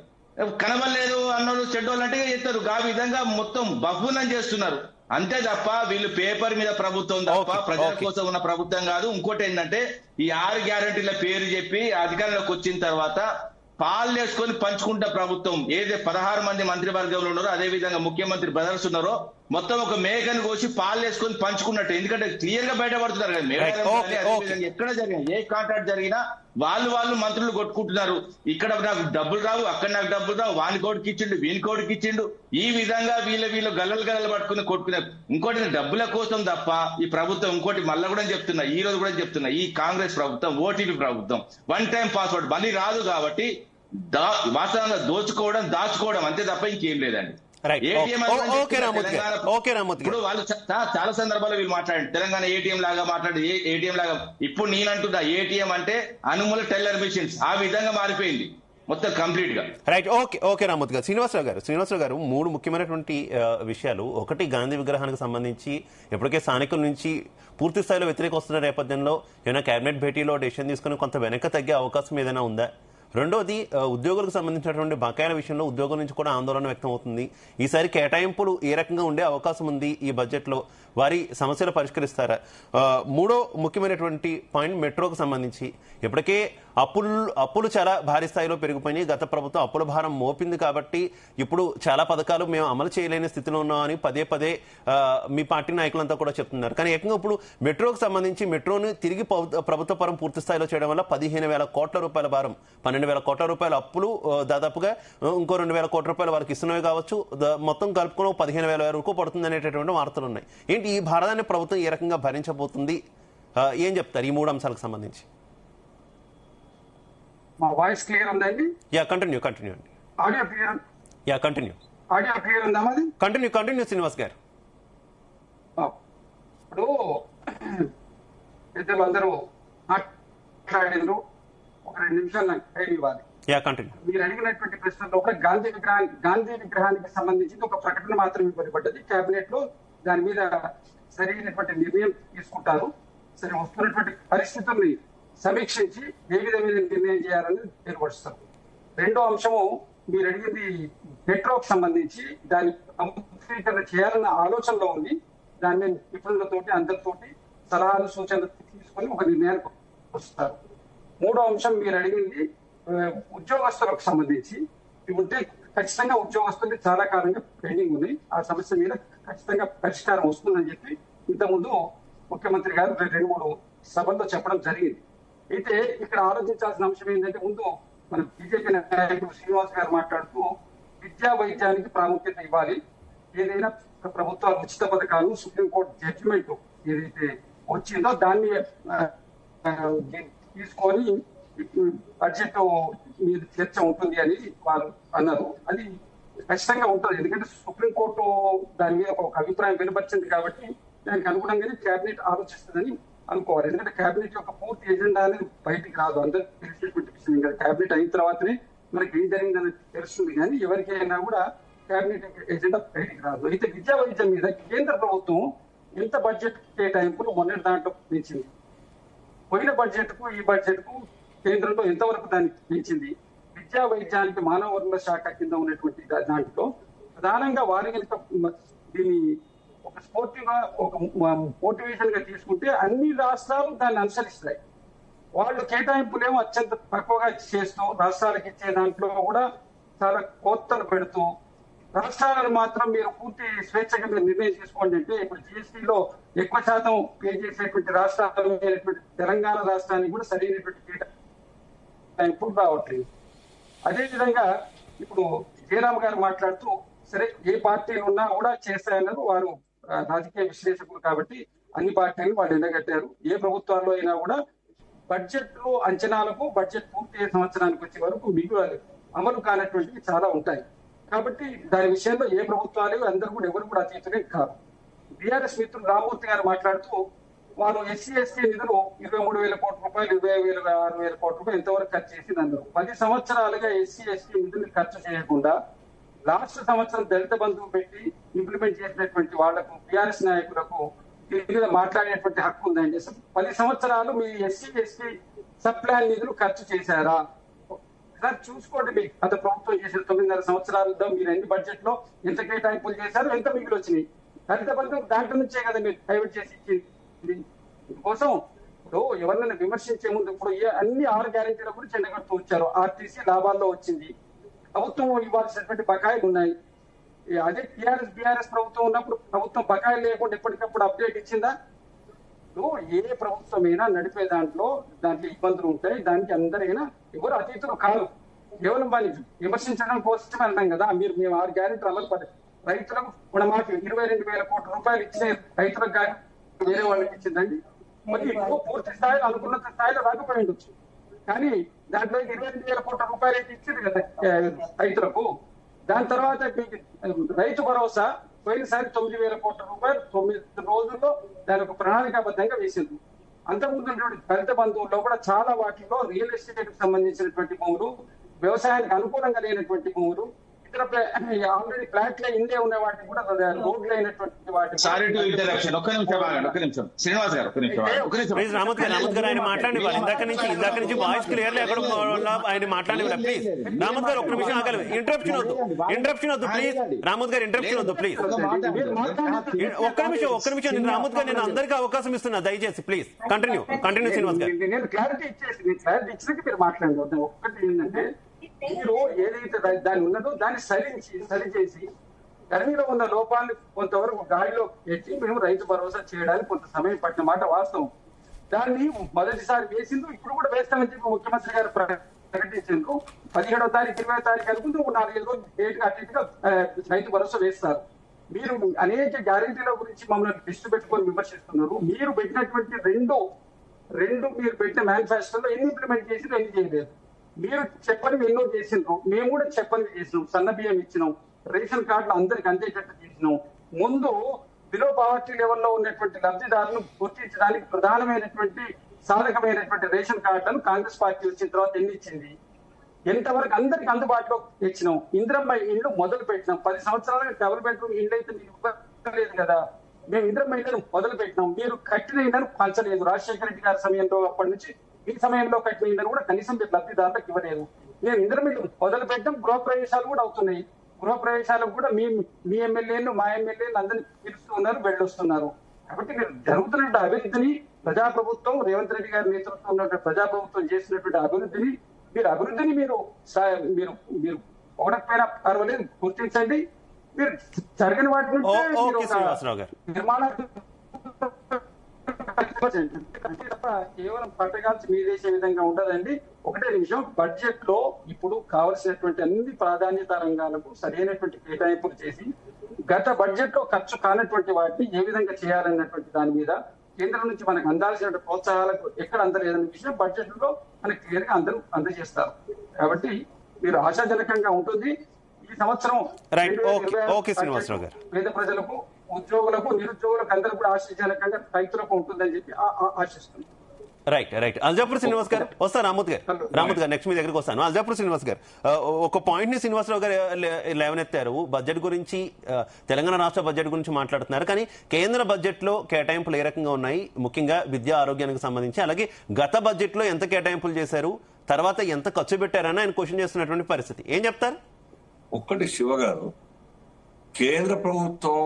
కనబడలేదు అన్నోళ్ళు చెడ్డోళ్ళు అంటే చేస్తారు. ఆ విధంగా మొత్తం బహునం చేస్తున్నారు అంతే తప్ప వీళ్ళు పేపర్ మీద ప్రభుత్వం తప్ప ప్రజల కోసం ఉన్న ప్రభుత్వం కాదు. ఇంకోటి ఏంటంటే ఈ 6 గ్యారెంటీల పేరు చెప్పి అధికారంలోకి వచ్చిన తర్వాత పాలు వేసుకొని పంచుకుంటా ప్రభుత్వం. ఏదైతే 16 మంది మంత్రివర్గంలో ఉన్నారో, అదే విధంగా ముఖ్యమంత్రి బ్రదర్స్ ఉన్నారో, మొత్తం ఒక మేకను కోసి పాలు వేసుకొని పంచుకున్నట్టు. ఎందుకంటే క్లియర్ గా బయటపడుతున్నారు కదా మేడం. ఎక్కడ జరిగినా ఏ కాంట్రాక్ట్ జరిగినా వాళ్ళు మంత్రులు కొట్టుకుంటున్నారు. ఇక్కడ నాకు డబ్బులు రావు, అక్కడ నాకు డబ్బులు రావు, వాని కోడికి ఇచ్చిండు, వీని కోడికి ఇచ్చిండు. ఈ విధంగా వీళ్ళు గల్లలు పట్టుకుని కొట్టుకున్నారు. ఇంకోటి డబ్బుల కోసం తప్ప ఈ ప్రభుత్వం, ఇంకోటి మళ్ళా కూడా చెప్తున్నా, ఈ రోజు కూడా చెప్తున్నా, ఈ కాంగ్రెస్ ప్రభుత్వం ఓటీపీ ప్రభుత్వం, వన్ టైం పాస్వర్డ్ మళ్ళీ రాదు కాబట్టి వాస్తవంగా దోచుకోవడం దాచుకోవడం అంతే తప్ప ఇంకేం లేదండి. ఇప్పుడు వాళ్ళు చాలా సందర్భాల్లో వీళ్ళు మాట్లాడండి తెలంగాణ ఏటీఎం లాగా మాట్లాడి ఏటీఎం లాగా. ఇప్పుడు నేనంటున్నా ఏటీఎం అంటే అనుమూల టెల్లర్ మిషన్స్ ఆ విధంగా మారిపోయింది మొత్తం కంప్లీట్ గా. రైట్, ఓకే రామ్మూర్తి గారు. శ్రీనివాసరావు గారు 3 ముఖ్యమైనటువంటి విషయాలు. ఒకటి, గాంధీ విగ్రహానికి సంబంధించి ఇప్పటికే స్థానికుల నుంచి పూర్తి స్థాయిలో వ్యతిరేక వస్తున్న నేపథ్యంలో ఏమైనా కేబినెట్ భేటీలో డెసిషన్ తీసుకుని కొంత వెనక్కి తగ్గే అవకాశం ఏదైనా ఉందా? రెండోది, ఉద్యోగులకు సంబంధించినటువంటి బకాయిల విషయంలో ఉద్యోగుల నుంచి కూడా ఆందోళన వ్యక్తం అవుతుంది. ఈసారి కేటాయింపులు ఏ రకంగా ఉండే అవకాశం ఉంది ఈ బడ్జెట్లో? వారి సమస్యలు పరిష్కరిస్తారా? మూడో ముఖ్యమైనటువంటి పాయింట్, మెట్రోకు సంబంధించి ఇప్పటికే అప్పులు చాలా భారీ స్థాయిలో పెరిగిపోయినాయి. గత ప్రభుత్వం అప్పుల భారం మోపింది కాబట్టి ఇప్పుడు చాలా పథకాలు మేము అమలు చేయలేని స్థితిలో ఉన్నామని పదే మీ పార్టీ నాయకులంతా కూడా చెప్తున్నారు. కానీ ఏకంగా ఇప్పుడు మెట్రోకు సంబంధించి మెట్రోను తిరిగి ప్రభుత్వ పరం పూర్తి స్థాయిలో చేయడం వల్ల 15,000 కోట్ల రూపాయల భారం, 12,000 కోట్ల రూపాయల అప్పులు, దాదాపుగా ఇంకో 2,000 కోట్ల రూపాయలు వాళ్ళకి ఇస్తున్నవి కావచ్చు, మొత్తం కలుపుకుని 15,000 వరకు పడుతుంది అనేటటువంటి వార్తలు ఉన్నాయి. ఏంటి ఈ భారతాన్ని ప్రభుత్వం ఏ రకంగా భరించబోతుంది? ఏం చెప్తారు ఈ 3 అంశాలకు సంబంధించి? మా వాయిస్ క్లియర్ ఉందండి? కంటిన్యూ అండి. Audio clear? Continue. Audio clear ఉందా మాది? కంటిన్యూ శ్రీనివాస్ గారు. ఇప్పుడు పెద్దలు అందరూ మాట్లాడారు, ఒక 2 నిమిషాలు నాకు టైం ఇవ్వాలి. మీరు అడిగినటువంటి ప్రశ్నలో ఒక గాంధీ విగ్రహానికి సంబంధించి ఒక ప్రకటన మాత్రం ఇవ్వబడ్డది. కేబినెట్ లో దాని మీద సరైనటువంటి నిర్ణయం తీసుకుంటారు. సరే, వస్తున్నటువంటి పరిస్థితుల్ని సమీక్షించి ఏ విధమైన నిర్ణయం చేయాలని ఏర్పరుస్తారు. రెండో అంశము, మీరు అడిగింది మెట్రోకి సంబంధించి దాని అమూల్యీకరణ చేయాలన్న ఆలోచనలో ఉంది. దాన్ని నిపుణులతోటి అందరితోటి సలహాలు సూచనలు తీసుకొని ఒక నిర్ణయానికి వస్తారు. మూడో అంశం, మీరు అడిగింది ఉద్యోగస్తులకు సంబంధించి ఉంటే ఖచ్చితంగా ఉద్యోగస్తులు చాలా కాలంగా పెండింగ్ ఉంది. ఆ సమస్య మీద ఖచ్చితంగా పరిష్కారం వస్తుందని చెప్పి ఇంతకుముందు ముఖ్యమంత్రి గారు 2-3 సభల్లో చెప్పడం జరిగింది. అయితే ఇక్కడ ఆలోచించాల్సిన అంశం ఏంటంటే, ముందు మన బీజేపీ నాయకుడు శ్రీనివాస్ గారు మాట్లాడుతూ విద్యా వైద్యానికి ప్రాముఖ్యత ఇవ్వాలి, ఏదైనా ప్రభుత్వాలు ఉచిత పథకాలు, సుప్రీంకోర్టు జడ్జిమెంట్ ఏదైతే వచ్చిందో దాన్ని తీసుకొని బడ్జెట్ మీద చర్చ ఉంటుంది అని వారు అన్నారు. అది ఖచ్చితంగా ఉంటుంది, ఎందుకంటే సుప్రీంకోర్టు దాని మీద ఒక అభిప్రాయం వెలువచ్చింది కాబట్టి దానికి అనుగుణంగానే కేబినెట్ ఆలోచిస్తుందని అనుకోవాలి. ఎందుకంటే కేబినెట్ యొక్క పూర్తి ఎజెండా అనేది బయటికి రాదు, అందరికి తెలిసినటువంటి విషయం. ఇంకా కేబినెట్ అయిన తర్వాతనే మనకి ఏం జరిగిందని తెలుస్తుంది, కానీ ఎవరికైనా కూడా కేబినెట్ ఎజెండా బయటికి రాదు. అయితే విద్యా వైద్యం మీద కేంద్ర ప్రభుత్వం ఎంత బడ్జెట్ కేటాయింపులు మొన్నటి దాంట్లో పెంచింది, పోయిన బడ్జెట్ కు ఈ బడ్జెట్ కు కేంద్రంలో ఎంతవరకు దానికి పెంచింది? విద్యా వైద్యానికి మానవ వనరుల శాఖ కింద ఉన్నటువంటి దాంట్లో ప్రధానంగా వారి దీన్ని ఒక స్పోర్టివ్ గా, ఒక మోటివేషన్ గా తీసుకుంటే అన్ని రాష్ట్రాలు దాన్ని అనుసరిస్తాయి. వాళ్ళు కేటాయింపులేమో అత్యంత తక్కువగా చేస్తూ రాష్ట్రాలకు ఇచ్చే దాంట్లో కూడా చాలా కోతలు పెడుతూ, రాష్ట్రాలను మాత్రం మీరు పూర్తి స్వేచ్ఛగా మీరు నిర్ణయం తీసుకోండి అంటే, ఇప్పుడు జిఎస్టీలో ఎక్కువ శాతం పే చేసేటువంటి రాష్ట్రాలు తెలంగాణ రాష్ట్రానికి కూడా సరైనటువంటి కేటాయింపులు రావట్లేదు. అదేవిధంగా ఇప్పుడు జయరామ్ గారు మాట్లాడుతూ, సరే ఏ పార్టీలు ఉన్నా కూడా చేస్తాయన్నారు, వారు రాజకీయ విశ్లేషకులు కాబట్టి అన్ని పార్టీలు వాళ్ళు ఎండగట్టారు. ఏ ప్రభుత్వాల్లో అయినా కూడా బడ్జెట్ లో అంచనాలకు బడ్జెట్ పూర్తి సంవత్సరానికి వచ్చే వరకు మిగులు అమలు కానటువంటివి చాలా ఉంటాయి. కాబట్టి దాని విషయంలో ఏ ప్రభుత్వాలు అందరూ కూడా ఎవరు కూడా అతీతులే కాదు. బీఆర్ఎస్ మిత్రులు రామ్మూర్తి గారు మాట్లాడుతూ, వారు ఎస్సీ ఎస్టీ నిధులు 23,000 కోట్ల రూపాయలు, 26,000 కోట్ల రూపాయలు ఎంతవరకు ఖర్చు చేసింది అన్నారు. 10 సంవత్సరాలుగా ఎస్సీ ఎస్టీ నిధులు ఖర్చు చేయకుండా లాస్ట్ సంవత్సరం దళిత బంధువు పెట్టి ఇంప్లిమెంట్ చేసినటువంటి వాళ్లకు టిఆర్ఎస్ నాయకులకు దీని మీద మాట్లాడేటువంటి హక్కు ఉందండి. 10 సంవత్సరాలు మీ ఎస్సీ ఎస్టీ సబ్ ప్లాన్ నిధులు ఖర్చు చేశారా? సార్ చూసుకోండి, మీకు గత ప్రభుత్వం చేసిన 9.5 సంవత్సరాలతో మీరు ఎన్ని బడ్జెట్ లో ఎంత కేటాయింపులు చేశారు, ఎంత మిగిలి వచ్చినాయి. దళిత బంధువు దాంట్లో నుంచే కదా మీరు ప్రైవేట్ చేసి ఇచ్చింది. కోసం ఇప్పుడు ఎవరినైనా విమర్శించే ముందు ఇప్పుడు అన్ని 6 గ్యారెంటీల గురించి ఎండగడుతూ వచ్చారు. ఆర్టీసీ లాభాల్లో వచ్చింది, ప్రభుత్వం ఇవ్వాల్సినటువంటి బకాయిలు ఉన్నాయి. అదే టీఆర్ఎస్ బీఆర్ఎస్ ప్రభుత్వం ఉన్నప్పుడు ప్రభుత్వం బకాయిలు లేకుండా ఎప్పటికప్పుడు అప్డేట్ ఇచ్చిందా? ఏ ప్రభుత్వమైనా నడిపే దాంట్లో ఇబ్బందులు ఉంటాయి. దానికి అందరైనా ఎవరు అతీతులు కాదు. కేవలం వారిని విమర్శించడం కోసమే అంటాం కదా. మేము 6 గ్యారెంటీలు అమలు రైతులకు మన మాకు 22,000 కోట్ల రూపాయలు ఇచ్చే రైతులకు కానీ వేరే వాళ్ళకి ఇచ్చిందండి. మరి ఎక్కువ పూర్తి స్థాయిలో అనుకున్నంత స్థాయిలో రాకపోయి ఉండొచ్చు, కానీ దాంట్లో 22,000 కోట్ల రూపాయలు అయితే ఇచ్చింది కదా రైతులకు. దాని తర్వాత రైతు భరోసా పోయినసారి 9,000 కోట్ల రూపాయలు 9 రోజుల్లో దాని ఒక ప్రణాళికాబద్ధంగా వేసింది. అంతకుముందు దళిత బంధువుల్లో కూడా చాలా వాటిలో రియల్ ఎస్టేట్ కు సంబంధించినటువంటి భూములు, వ్యవసాయానికి అనుకూలంగా లేనటువంటి భూములు, ఇతర ఆల్రెడీ ఫ్లాట్లే ఇండే ఉన్న వాటికి కూడా రోడ్లు అయినటువంటి వాటి. Sorry to interruption. ఒక్క నిమిషం శ్రీనివాస్ గారు, ప్లీజ్ రామత్ గారు ఆయన మాట్లాడేవారు. ఇందాక నుంచి వాయిస్ క్లియర్ ఎక్కడ ఆయన మాట్లాడేవారు. ప్లీజ్ రామత్ గారు ఒక్క నిమిషం ఆగలి. ఇంటరప్షన్ వద్దు ప్లీజ్. రామత్ గారు ఇంటరప్షన్ వద్దు ప్లీజ్. ఒక్క నిమిషం నేను రామత్ గారు నేను అందరికీ అవకాశం ఇస్తున్నా, దయచేసి ప్లీజ్ కంటిన్యూ శ్రీనివాస్ గారు. నేను క్లారిటీ ఇచ్చినాక మీరు మాట్లాడదు. ఒక్కటి ఏంటంటే మీరు ఏదైతే దాన్ని ఉన్నదో దాన్ని సరిచేసి ధరణిలో ఉన్న లోపాలను కొంతవరకు గాడిలో ఎట్టి మేము రైతు భరోసా చేయడానికి కొంత సమయం పట్టిన మాట వాస్తవం. దాన్ని మొదటిసారి వేసింది, ఇప్పుడు కూడా వేస్తామని చెప్పి ముఖ్యమంత్రి గారు ప్రకటించారు. 17వ తారీఖు 20వ తారీఖు అనుకుంటూ 4 రోజులు డేట్ అతిథిగా రైతు భరోసా వేస్తారు. మీరు అనేక గ్యారెంటీల గురించి మమ్మల్ని దృష్టి పెట్టుకొని విమర్శిస్తున్నారు. మీరు పెట్టినటువంటి రెండు మీరు పెట్టిన మేనిఫెస్టోలో ఎన్ని ఇంప్లిమెంట్ చేసినా ఎన్ని చేయలేదు. మీరు చెప్పని ఎన్నో చేసినాం, మేము కూడా చెప్పని చేసినాం. సన్న బియ్యం ఇచ్చినాం, రేషన్ కార్డులు అందరికి అందేటట్టు చేసినాం. ముందు బిలో పావర్టీ లెవెల్లో ఉన్నటువంటి లబ్ధిదారులను గుర్తించడానికి ప్రధానమైనటువంటి సాధకమైనటువంటి రేషన్ కార్డులను కాంగ్రెస్ పార్టీ వచ్చిన తర్వాత ఎన్ని ఇచ్చింది, ఎంతవరకు అందరికి అందుబాటులో తెచ్చినాం. ఇందిరమ్మ ఇళ్లు మొదలు పెట్టినాం. 10 సంవత్సరాలుగా డబుల్ బెడ్రూమ్ ఇళ్ళు అయితే మీకు ఇవ్వలేదు కదా. మేము ఇందిరమ్మ ఇళ్లను మొదలు పెట్టినాం. మీరు కట్టిన ఇళ్లను పంచలేదు. రాజశేఖర రెడ్డి గారి సమయంలో అప్పటి నుంచి ఈ సమయంలో కట్టిన ఇళ్లను కూడా కనీసం లబ్ధిదారులకు ఇవ్వలేదు. మేము ఇందిరమ్మ ఇళ్లు మొదలు పెట్టాం. గృహప్రవేశాలు కూడా అవుతున్నాయి. గృహప్రవేశాలకు కూడా మీ ఎమ్మెల్యేలు మా ఎమ్మెల్యేలు అందరినీ పిలుస్తున్నారు, వెళ్ళొస్తున్నారు. కాబట్టి మీరు జరుగుతున్న అభివృద్ధిని ప్రజాప్రభుత్వం రేవంత్ రెడ్డి గారి నేతృత్వంలో ప్రజాప్రభుత్వం చేసినటువంటి అభివృద్ధిని మీరు ఓడకపోయినా పర్వాలేదు, గుర్తించండి. మీరు జరిగిన వాటి నుంచి నిర్మాణాలు తప్ప కేవలం పట్టగాల్చి మీదేసే విధంగా ఉండదండి. ఒకటే నిమిషం, బడ్జెట్ లో ఇప్పుడు కావలసినటువంటి అన్ని ప్రాధాన్యత రంగాలకు సరైనటువంటి కేటాయింపులు చేసి గత బడ్జెట్ లో ఖర్చు కానటువంటి వాటిని ఏ విధంగా చేయాలన్నటువంటి దాని మీద కేంద్రం నుంచి మనకు అందాల్సిన ప్రోత్సాహాలకు ఎక్కడ అందలేదన్న విషయం బడ్జెట్ లో మనకి క్లియర్ గా అందజేస్తారు. కాబట్టి మీరు ఆశాజనకంగా ఉంటుంది. ఈ సంవత్సరం పేద ప్రజలకు, ఉద్యోగులకు, నిరుద్యోగులకు అందరూ కూడా ఆశాజనకంగా రైతులకు ఉంటుందని చెప్పి ఆశిస్తుంది. రైట్ అల్జాపూర్ శ్రీనివాస్ గారు వస్తారు. రామత్ గారు నెక్స్ట్ మీ దగ్గరికి వస్తాను. అల్జాపూర్ శ్రీనివాస్ గారు ఒక పాయింట్ ని శ్రీనివాసరావు గారు లేవనెత్తారు. బడ్జెట్ గురించి, తెలంగాణ రాష్ట్ర బడ్జెట్ గురించి మాట్లాడుతున్నారు. కానీ కేంద్ర బడ్జెట్ లో కేటాయింపులు ఏ రకంగా ఉన్నాయి, ముఖ్యంగా విద్యా ఆరోగ్యానికి సంబంధించి, అలాగే గత బడ్జెట్ లో ఎంత కేటాయింపులు చేశారు, తర్వాత ఎంత ఖర్చు పెట్టారని ఆయన క్వశ్చన్ చేస్తున్నటువంటి పరిస్థితి ఏం చెప్తారు? ఒక్కటి శివ గారు, కేంద్ర ప్రభుత్వం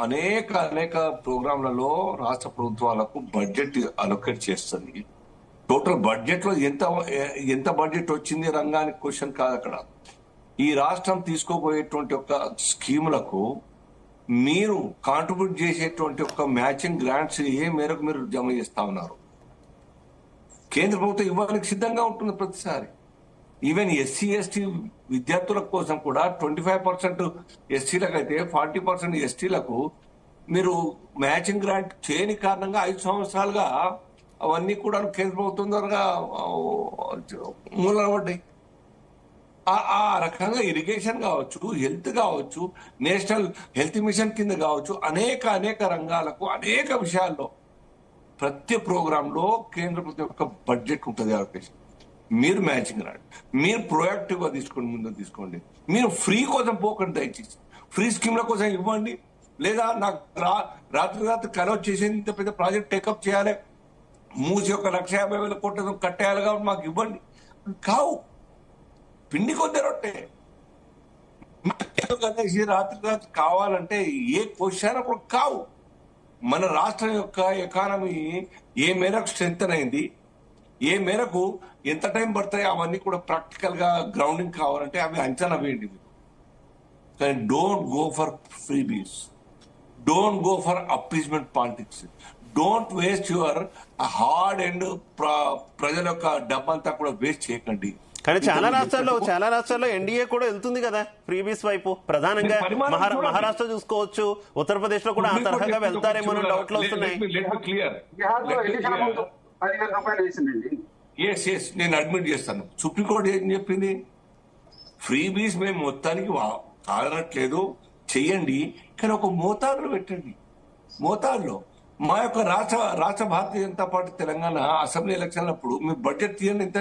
అనేక ప్రోగ్రాంలలో రాష్ట్ర ప్రభుత్వాలకు బడ్జెట్ అలొకేట్ చేస్తుంది. టోటల్ బడ్జెట్ లో ఎంత బడ్జెట్ వచ్చింది రంగానికి క్వశ్చన్ కాదు అక్కడ. ఈ రాష్ట్రం తీసుకోబోయేటువంటి ఒక స్కీములకు మీరు కాంట్రిబ్యూట్ చేసేటువంటి ఒక మ్యాచింగ్ గ్రాంట్స్ ఏ మేరకు మీరు జమ చేస్తా ఉన్నారు? కేంద్ర ప్రభుత్వం ఇవ్వడానికి సిద్ధంగా ఉంటుంది ప్రతిసారి. ఈవెన్ ఎస్సీ ఎస్టీ విద్యార్థుల కోసం కూడా 25% ఎస్సీలకు అయితే 40% ఎస్టీలకు మీరు మ్యాచింగ్ గ్రాంట్ చేయని కారణంగా 5 సంవత్సరాలుగా అవన్నీ కూడా కేంద్ర ప్రభుత్వం ద్వారా మూలపడ్డాయి. ఆ రకంగా ఇరిగేషన్ కావచ్చు, హెల్త్ కావచ్చు, నేషనల్ హెల్త్ మిషన్ కింద కావచ్చు, అనేక రంగాలకు అనేక విషయాల్లో ప్రతి ప్రోగ్రాంలో కేంద్ర ప్రభుత్వం యొక్క బడ్జెట్ ఉంటుంది. మీరు మ్యాచింగ్ రాండి, మీరు ప్రొయాక్టివ్ గా తీసుకోండి, ముందుకు తీసుకోండి. మీరు ఫ్రీ కోసం పోకండి, దయచేసి ఫ్రీ స్కీమ్ల కోసం ఇవ్వండి. లేదా నాకు రాత్రి కల వచ్చేసి ఇంత పెద్ద ప్రాజెక్ట్ టేకప్ చేయాలి, మూసి ఒక 1,50,000 కోట్ల కట్టేయాలి కాబట్టి మాకు ఇవ్వండి. కావు, పిండి కొద్ది రొట్టె రాత్రి కావాలంటే ఏ క్వశ్చన్ అప్పుడు కావు. మన రాష్ట్రం యొక్క ఎకానమీ ఏ మేరకు స్ట్రెంగ్ అయింది, ఏ మేరకు ఎంత టైం పడతాయి, అవన్నీ కూడా ప్రాక్టికల్ గా గ్రౌండింగ్ కావాలంటే అవి అంచనా వేయండి. కానీ don't go for freebies, don't go for appeasement politics, don't waste your hard and ప్రజల యొక్క డబ్బంతా కూడా వేస్ట్ చేయకండి. కానీ చాలా రాష్ట్రాల్లో ఎన్డీఏ కూడా వెళ్తుంది కదా ఫ్రీబీస్ వైపు. ప్రధానంగా మహారాష్ట్ర చూసుకోవచ్చు, ఉత్తరప్రదేశ్ లో కూడా ఆ తరహాగా వెళ్తారేమో డౌట్లు వస్తున్నాయి. నేను అడ్మిట్ చేస్తాను. సుప్రీంకోర్టు ఏం చెప్పింది? ఫ్రీబీస్ మేము మొత్తానికి కాదనట్లేదు, చెయ్యండి, కానీ ఒక మోతాదులో పెట్టండి. మోతాదులో మా యొక్క రాష్ట్ర భారతీయ జనతా పార్టీ తెలంగాణ అసెంబ్లీ ఎలక్షన్లప్పుడు మీ బడ్జెట్ తీయండి, ఎంత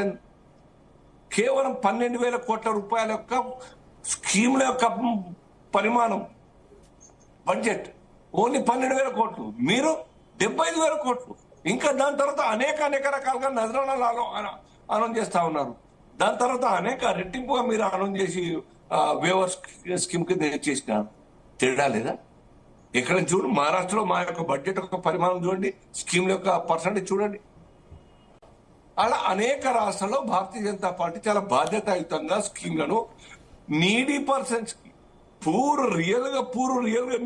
కేవలం 12,000 కోట్ల రూపాయల యొక్క స్కీమ్ల యొక్క పరిమాణం బడ్జెట్ ఓన్లీ 12,000 కోట్లు, మీరు 75,000 కోట్లు. ఇంకా దాని తర్వాత అనేక రకాలుగా నజరానాలు అనౌన్స్ చేస్తా ఉన్నారు. దాని తర్వాత అనేక రెట్టింపుగా మీరు అనౌన్స్ చేసి వేవర్ స్కీమ్ కింద చేసిన తేడా లేదా? ఎక్కడ చూడు, మహారాష్ట్రలో మా యొక్క బడ్జెట్ యొక్క పరిమాణం చూడండి, స్కీమ్ల యొక్క పర్సంటేజ్ చూడండి. అలా అనేక రాష్ట్రాల్లో భారతీయ జనతా పార్టీ చాలా బాధ్యతాయుతంగా స్కీమ్లను నీడీ పర్సన్స్ కి రియల్ గా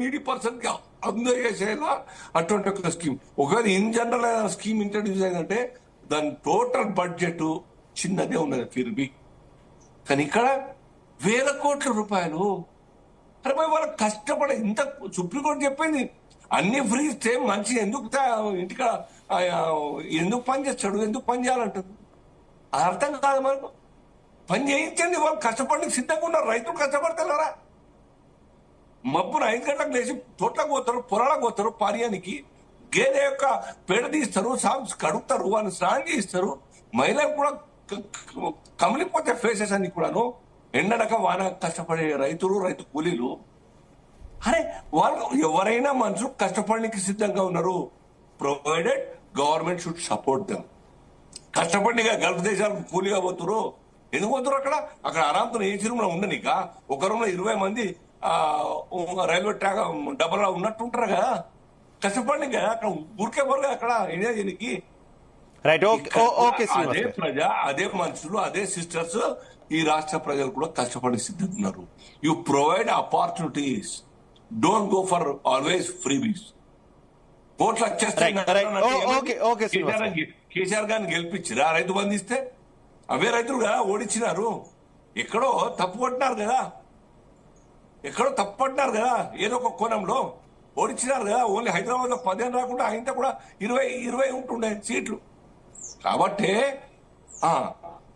నీడీ పర్సన్ కి అందజేసేలా అటువంటి ఒక స్కీమ్. ఒకవేళ ఇన్ జనరల్ స్కీమ్ ఇంట్రడ్యూస్ అయిందంటే దాని టోటల్ బడ్జెట్ చిన్నదే ఉన్నది ఫిర్బీ. కానీ ఇక్కడ 1,000 కోట్ల రూపాయలు. అరే పోయి వాళ్ళకి కష్టపడే ఇంత సుప్రీంకోర్టు చెప్పింది, అన్ని ఫ్రీ ఇస్తే మంచి ఎందుకు ఇంటికా ఎందుకు పని చేస్తాడు, ఎందుకు పని చేయాలంటారు? అది అర్థం కాదు మనకు. పని చేయించండి, వాళ్ళు కష్టపడి సిద్ధంగా ఉన్నారు. రైతులు కష్టపడతారా? మబ్బున 5 గంటలకు లేచి తోటలకు పోతారు, పొలాలకు పోతారు, పార్యానికి గేదె యొక్క పేడ తీస్తారు, కడుగుతారు, వాళ్ళని స్నానం చేయిస్తారు. మహిళలు కూడా కమిలిపోతే ఫేసెస్ అన్ని కూడాను ఎండనక వాన కష్టపడే రైతు కూలీలు. అరే వాళ్ళు ఎవరైనా మనుషులు కష్టపడడానికి సిద్ధంగా ఉన్నారు, provided government should support them. కష్టపడి గల్ఫ్ దేశాలకు కూలీగా పోతున్నారు. ఎందుకు పోతున్నారు? అక్కడ ఆరాంతో ఏసీ రూమ్ లో ఉండనిక ఒక రూమ్ లో 20 మంది రైల్వే ట్రాక్ డబ్బులా ఉన్నట్టు ఉంటారు కదా, కష్టపడి కదా, అక్కడ ఊరికే పోరు అక్కడ ఎంజాయ్ చేయడానికి. అదే ప్రజ, అదే మనుషులు, అదే సిస్టర్స్ ఈ రాష్ట్ర ప్రజలు కూడా కష్టపడి సిద్ధున్నారు. You provide opportunities, don't go for always freebies. కోట్లు వచ్చేస్తాయి. కేసీఆర్ గారిని గెలిపించిరా రైతు బంధిస్తే? అవే రైతులు కదా ఓడించినారు. ఎక్కడో తప్పు పట్టినారు కదా, ఏదో ఒక కోణంలో ఓడించినారు కదా. ఓన్లీ హైదరాబాద్ లో 15 రాకుండా ఆయన కూడా 20 ఉంటుండే సీట్లు. కాబట్టి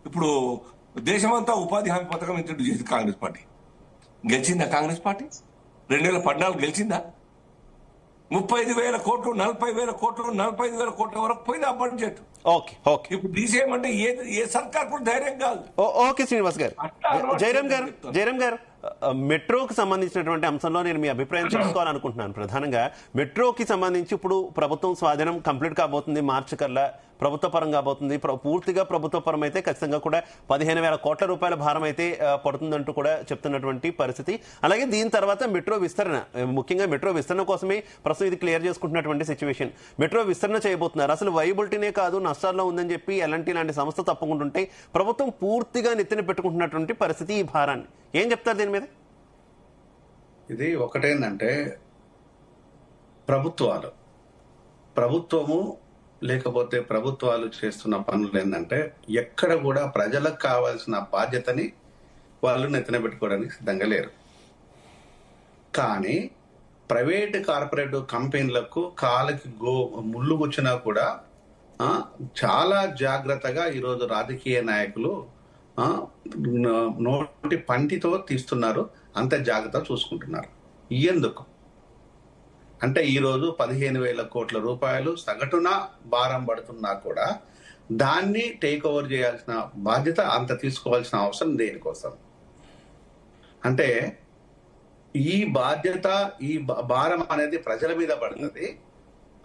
ఇప్పుడు దేశమంతా ఉపాధి హామీ పథకం ఇంట్రడ్యూస్ చేసింది కాంగ్రెస్ పార్టీ. గెలిచిందా కాంగ్రెస్ పార్టీ? 2014 గెలిచిందా? 35,000 కోట్లు, 40,000 కోట్లు, 45,000 కోట్ల వరకు పోయింది ఆ బడ్జెట్. ఇప్పుడు తీసేయమంటే ఏ సర్కార్ కూడా ధైర్యం కాదు. ఓకే శ్రీనివాస్ గారు, జయరాం గారు మెట్రోకి సంబంధించినటువంటి అంశంలో నేను మీ అభిప్రాయం తెలుసుకోవాలనుకుంటున్నాను. ప్రధానంగా మెట్రోకి సంబంధించి ఇప్పుడు ప్రభుత్వం స్వాధీనం కంప్లీట్ కాబోతుంది, మార్చి కల్లా ప్రభుత్వ పరం కాబోతుంది. పూర్తిగా ప్రభుత్వ పరం అయితే ఖచ్చితంగా కూడా 15,000 కోట్ల రూపాయల భారం అయితే పడుతుందంటూ కూడా చెప్తున్నటువంటి పరిస్థితి. అలాగే దీని తర్వాత మెట్రో విస్తరణ, ముఖ్యంగా మెట్రో విస్తరణ కోసమే ప్రస్తుతం ఇది క్లియర్ చేసుకుంటున్నటువంటి సిచ్యువేషన్. మెట్రో విస్తరణ చేయబోతున్నారు. అసలు వైబిలిటీనే కాదు, నష్టాల్లో ఉందని చెప్పి ఎలాంటి లాంటి సంస్థ తప్పకుంటుంటే ప్రభుత్వం పూర్తిగా నెత్తిన పెట్టుకుంటున్నటువంటి పరిస్థితి. ఈ భారాన్ని ఏం చెప్తారు దీని మీద? ఇది ఒకటేందంటే ప్రభుత్వము లేకపోతే ప్రభుత్వాలు చేస్తున్న పనులు ఏంటంటే ఎక్కడ కూడా ప్రజలకు కావాల్సిన బాధ్యతని వాళ్ళు నెత్తిన పెట్టుకోవడానికి సిద్ధంగా లేరు. కానీ ప్రైవేట్ కార్పొరేట్ కంపెనీలకు కాళ్ళకి ముళ్ళు గుచ్చినా కూడా చాలా జాగ్రత్తగా ఈరోజు రాజకీయ నాయకులు నోటి పంటితో తీస్తున్నారు, అంత జాగ్రత్త చూసుకుంటున్నారు. ఎందుకు అంటే ఈరోజు 15,000 కోట్ల రూపాయలు సగటున భారం పడుతున్నా కూడా దాన్ని టేక్ ఓవర్ చేయాల్సిన బాధ్యత అంత తీసుకోవాల్సిన అవసరం దేనికోసం అంటే ఈ బాధ్యత ఈ భారం అనేది ప్రజల మీద పడుతుంది.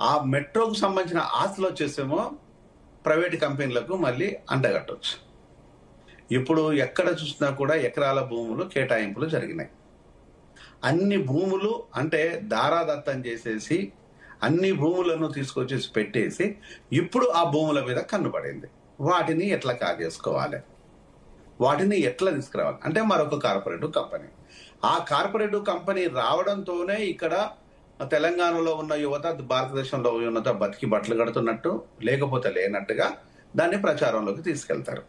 ఆ మెట్రోకు సంబంధించిన ఆస్తులు వచ్చేసేమో ప్రైవేట్ కంపెనీలకు మళ్ళీ అంటగట్టవచ్చు. ఇప్పుడు ఎక్కడ చూసినా కూడా ఎకరాల భూములు కేటాయింపులు జరిగినాయి. అన్ని భూములు అంటే దారాదత్తం చేసేసి అన్ని భూములను తీసుకొచ్చేసి పెట్టేసి ఇప్పుడు ఆ భూముల మీద కన్నుపడింది. వాటిని ఎట్లా కాజేసుకోవాలి, వాటిని ఎట్లా తీసుకురావాలి అంటే మరొక కార్పొరేటివ్ కంపెనీ. ఆ కార్పొరేటివ్ కంపెనీ రావడంతోనే ఇక్కడ తెలంగాణలో ఉన్న యువత భారతదేశంలో యువత బతికి బట్టలు కడుతున్నట్టు లేకపోతే లేనట్టుగా దాన్ని ప్రచారంలోకి తీసుకెళ్తారు.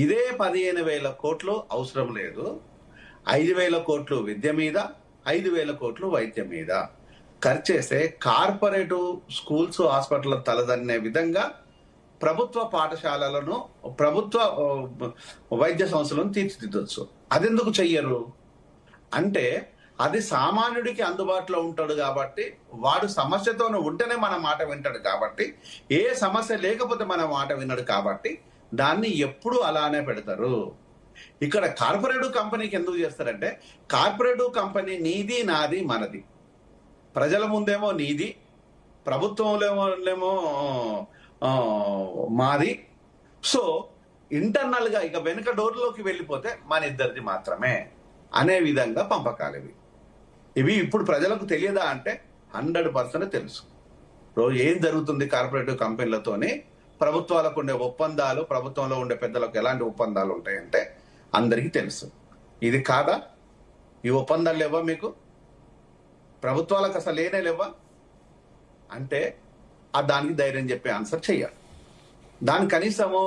ఇదే 15,000 కోట్లు అవసరం లేదు, 5,000 కోట్లు విద్య మీద, 5,000 కోట్లు వైద్యం మీద ఖర్చు చేస్తే కార్పొరేటివ్ స్కూల్స్ హాస్పిటల్ తలదన్నే విధంగా ప్రభుత్వ పాఠశాలలను ప్రభుత్వ వైద్య సంస్థలను తీర్చిదిద్దొచ్చు. అదెందుకు చెయ్యరు అంటే అది సామాన్యుడికి అందుబాటులో ఉంటాడు కాబట్టి, వాడు సమస్యతో ఉంటేనే మన మాట వింటాడు కాబట్టి, ఏ సమస్య లేకపోతే మన మాట వినడు కాబట్టి దాన్ని ఎప్పుడు అలానే పెడతారు. ఇక్కడ కార్పొరేటివ్ కంపెనీకి ఎందుకు చేస్తారంటే కార్పొరేటివ్ కంపెనీ నీది నాది మనది, ప్రజల ముందేమో నీది, ప్రభుత్వంలో మాది. సో ఇంటర్నల్ గా ఇక వెనుక డోర్లోకి వెళ్ళిపోతే మన ఇద్దరిది మాత్రమే అనే విధంగా పంపకాలు ఇవి ఇప్పుడు ప్రజలకు తెలియదా అంటే 100% తెలుసు. రోజు ఏం జరుగుతుంది కార్పొరేటివ్ కంపెనీలతోని, ప్రభుత్వాలకు ఉండే ఒప్పందాలు, ప్రభుత్వంలో ఉండే పెద్దలకు ఎలాంటి ఒప్పందాలు ఉంటాయంటే అందరికీ తెలుసు. ఇది కాదా? ఈ ఒప్పందాలు లేవా మీకు? ప్రభుత్వాలకు అసలు లేనే లేవా అంటే దానికి ధైర్యం చెప్పే ఆన్సర్ చెయ్యాలి. దాని కనీసము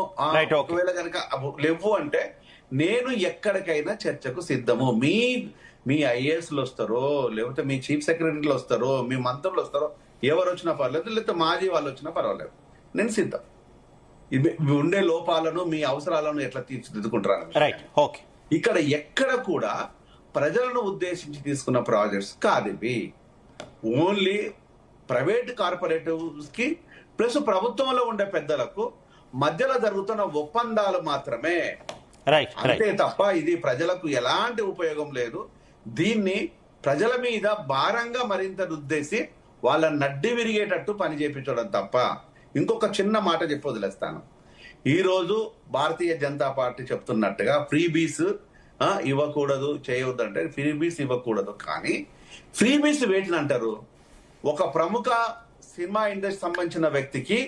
ఒకవేళ కనుక లేవు అంటే నేను ఎక్కడికైనా చర్చకు సిద్ధము. మీ ఐఏఎస్లు వస్తారో, లేకపోతే మీ చీఫ్ సెక్రటరీలు వస్తారో, మీ మంత్రులు వస్తారో, ఎవరు వచ్చినా పర్లేదు, లేకపోతే మాజీ వాళ్ళు వచ్చినా పర్వాలేదు, నేను సిద్ధం. ఉండే లోపాలను మీ అవసరాలను ఎట్లా తీర్చిదిద్దుకుంటారు. ఇక్కడ ఎక్కడ కూడా ప్రజలను ఉద్దేశించి తీసుకున్న ప్రాజెక్ట్స్ కాదు ఇవి. ఓన్లీ ప్రైవేట్ కార్పొరేటివ్స్ కి ప్లస్ ప్రభుత్వంలో ఉండే పెద్దలకు మధ్యలో జరుగుతున్న ఒప్పందాలు మాత్రమే, అంతే తప్ప ఇది ప్రజలకు ఎలాంటి ఉపయోగం లేదు. దీన్ని ప్రజల మీద భారంగా మరింత రుద్దేసి వాళ్ళ నడ్డి విరిగేటట్టు పని చేయించడం తప్ప ఇంకొక చిన్న మాట చెప్పి వదిలేస్తాను. ఈ రోజు భారతీయ జనతా పార్టీ చెప్తున్నట్టుగా ఫ్రీబీస్ ఇవ్వకూడదు, చేయవద్దు అంటే ఫ్రీబీస్ ఇవ్వకూడదు. కానీ ఫ్రీబీస్ వేటిని అంటారు? ఒక ప్రముఖ సినిమా ఇండస్ట్రీ సంబంధించిన వ్యక్తికి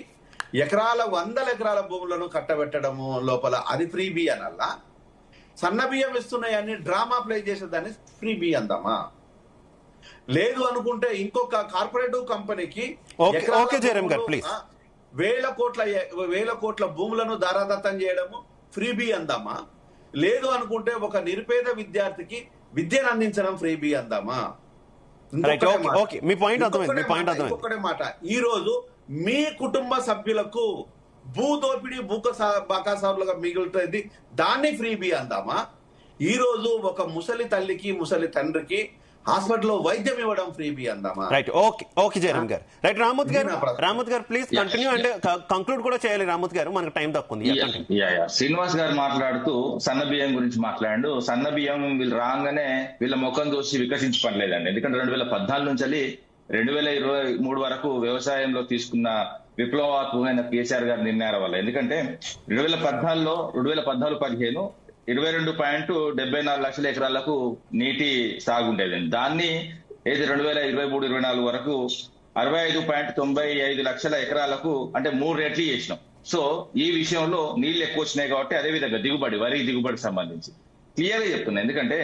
వందల ఎకరాల భూములను కట్టబెట్టడము లోపల అది ఫ్రీబీ అనల్లా, సన్న బియ్యం ఇస్తున్నాయని డ్రామా ప్లే చేసేదాన్ని ఫ్రీబీ అందామా? లేదు అనుకుంటే ఇంకొక కార్పొరేటివ్ కంపెనీకి వేల కోట్ల భూములను దారాదత్తం చేయడము ఫ్రీబీ అందామా? లేదు అనుకుంటే ఒక నిరుపేద విద్యార్థికి విద్యను అందించడం ఫ్రీబీ అందామా? ఇంకొకటే మాట, ఈ రోజు మీ కుటుంబ సభ్యులకు భూదోపిడి బాకాసారులుగా మిగులుతుంది, దాన్ని ఫ్రీబీ అందామా? ఈ రోజు ఒక ముసలి తల్లికి ముసలి తండ్రికి హాస్పిటల్లో వైద్యం ఇవ్వడం ఫ్రీబీ అందామా? ఓకే జయరామ్ గారు. రామూత్ గారు ప్లీజ్ కంటిన్యూ అంటే కంక్లూడ్ కూడా చేయాలి. రామూత్ గారు మనకు టైం తక్కువ ఉంది. శ్రీనివాస్ గారు మాట్లాడుతూ సన్న బియ్యం గురించి మాట్లాడు. సన్న బియ్యం వీళ్ళు రాగానే వీళ్ళ ముఖం చూసి వికసించి పడలేదండి. ఎందుకంటే 2014 నుంచి 2023 వరకు వ్యవసాయంలో తీసుకున్న విప్లవాత్మకమైన కేసీఆర్ గారి నిర్ణయాల వల్ల. ఎందుకంటే 2014లో 2014-15 22.74 లక్షల ఎకరాలకు నీటి సాగు ఉండేదండి. దాన్ని ఏది 2023-24 వరకు 65.95 లక్షల ఎకరాలకు అంటే 3 రెట్లు చేసినాం. సో ఈ విషయంలో నీళ్లు ఎక్కువ వచ్చినాయి కాబట్టి అదే విధంగా వరి దిగుబడికి సంబంధించి క్లియర్ గా చెప్తున్నా. ఎందుకంటే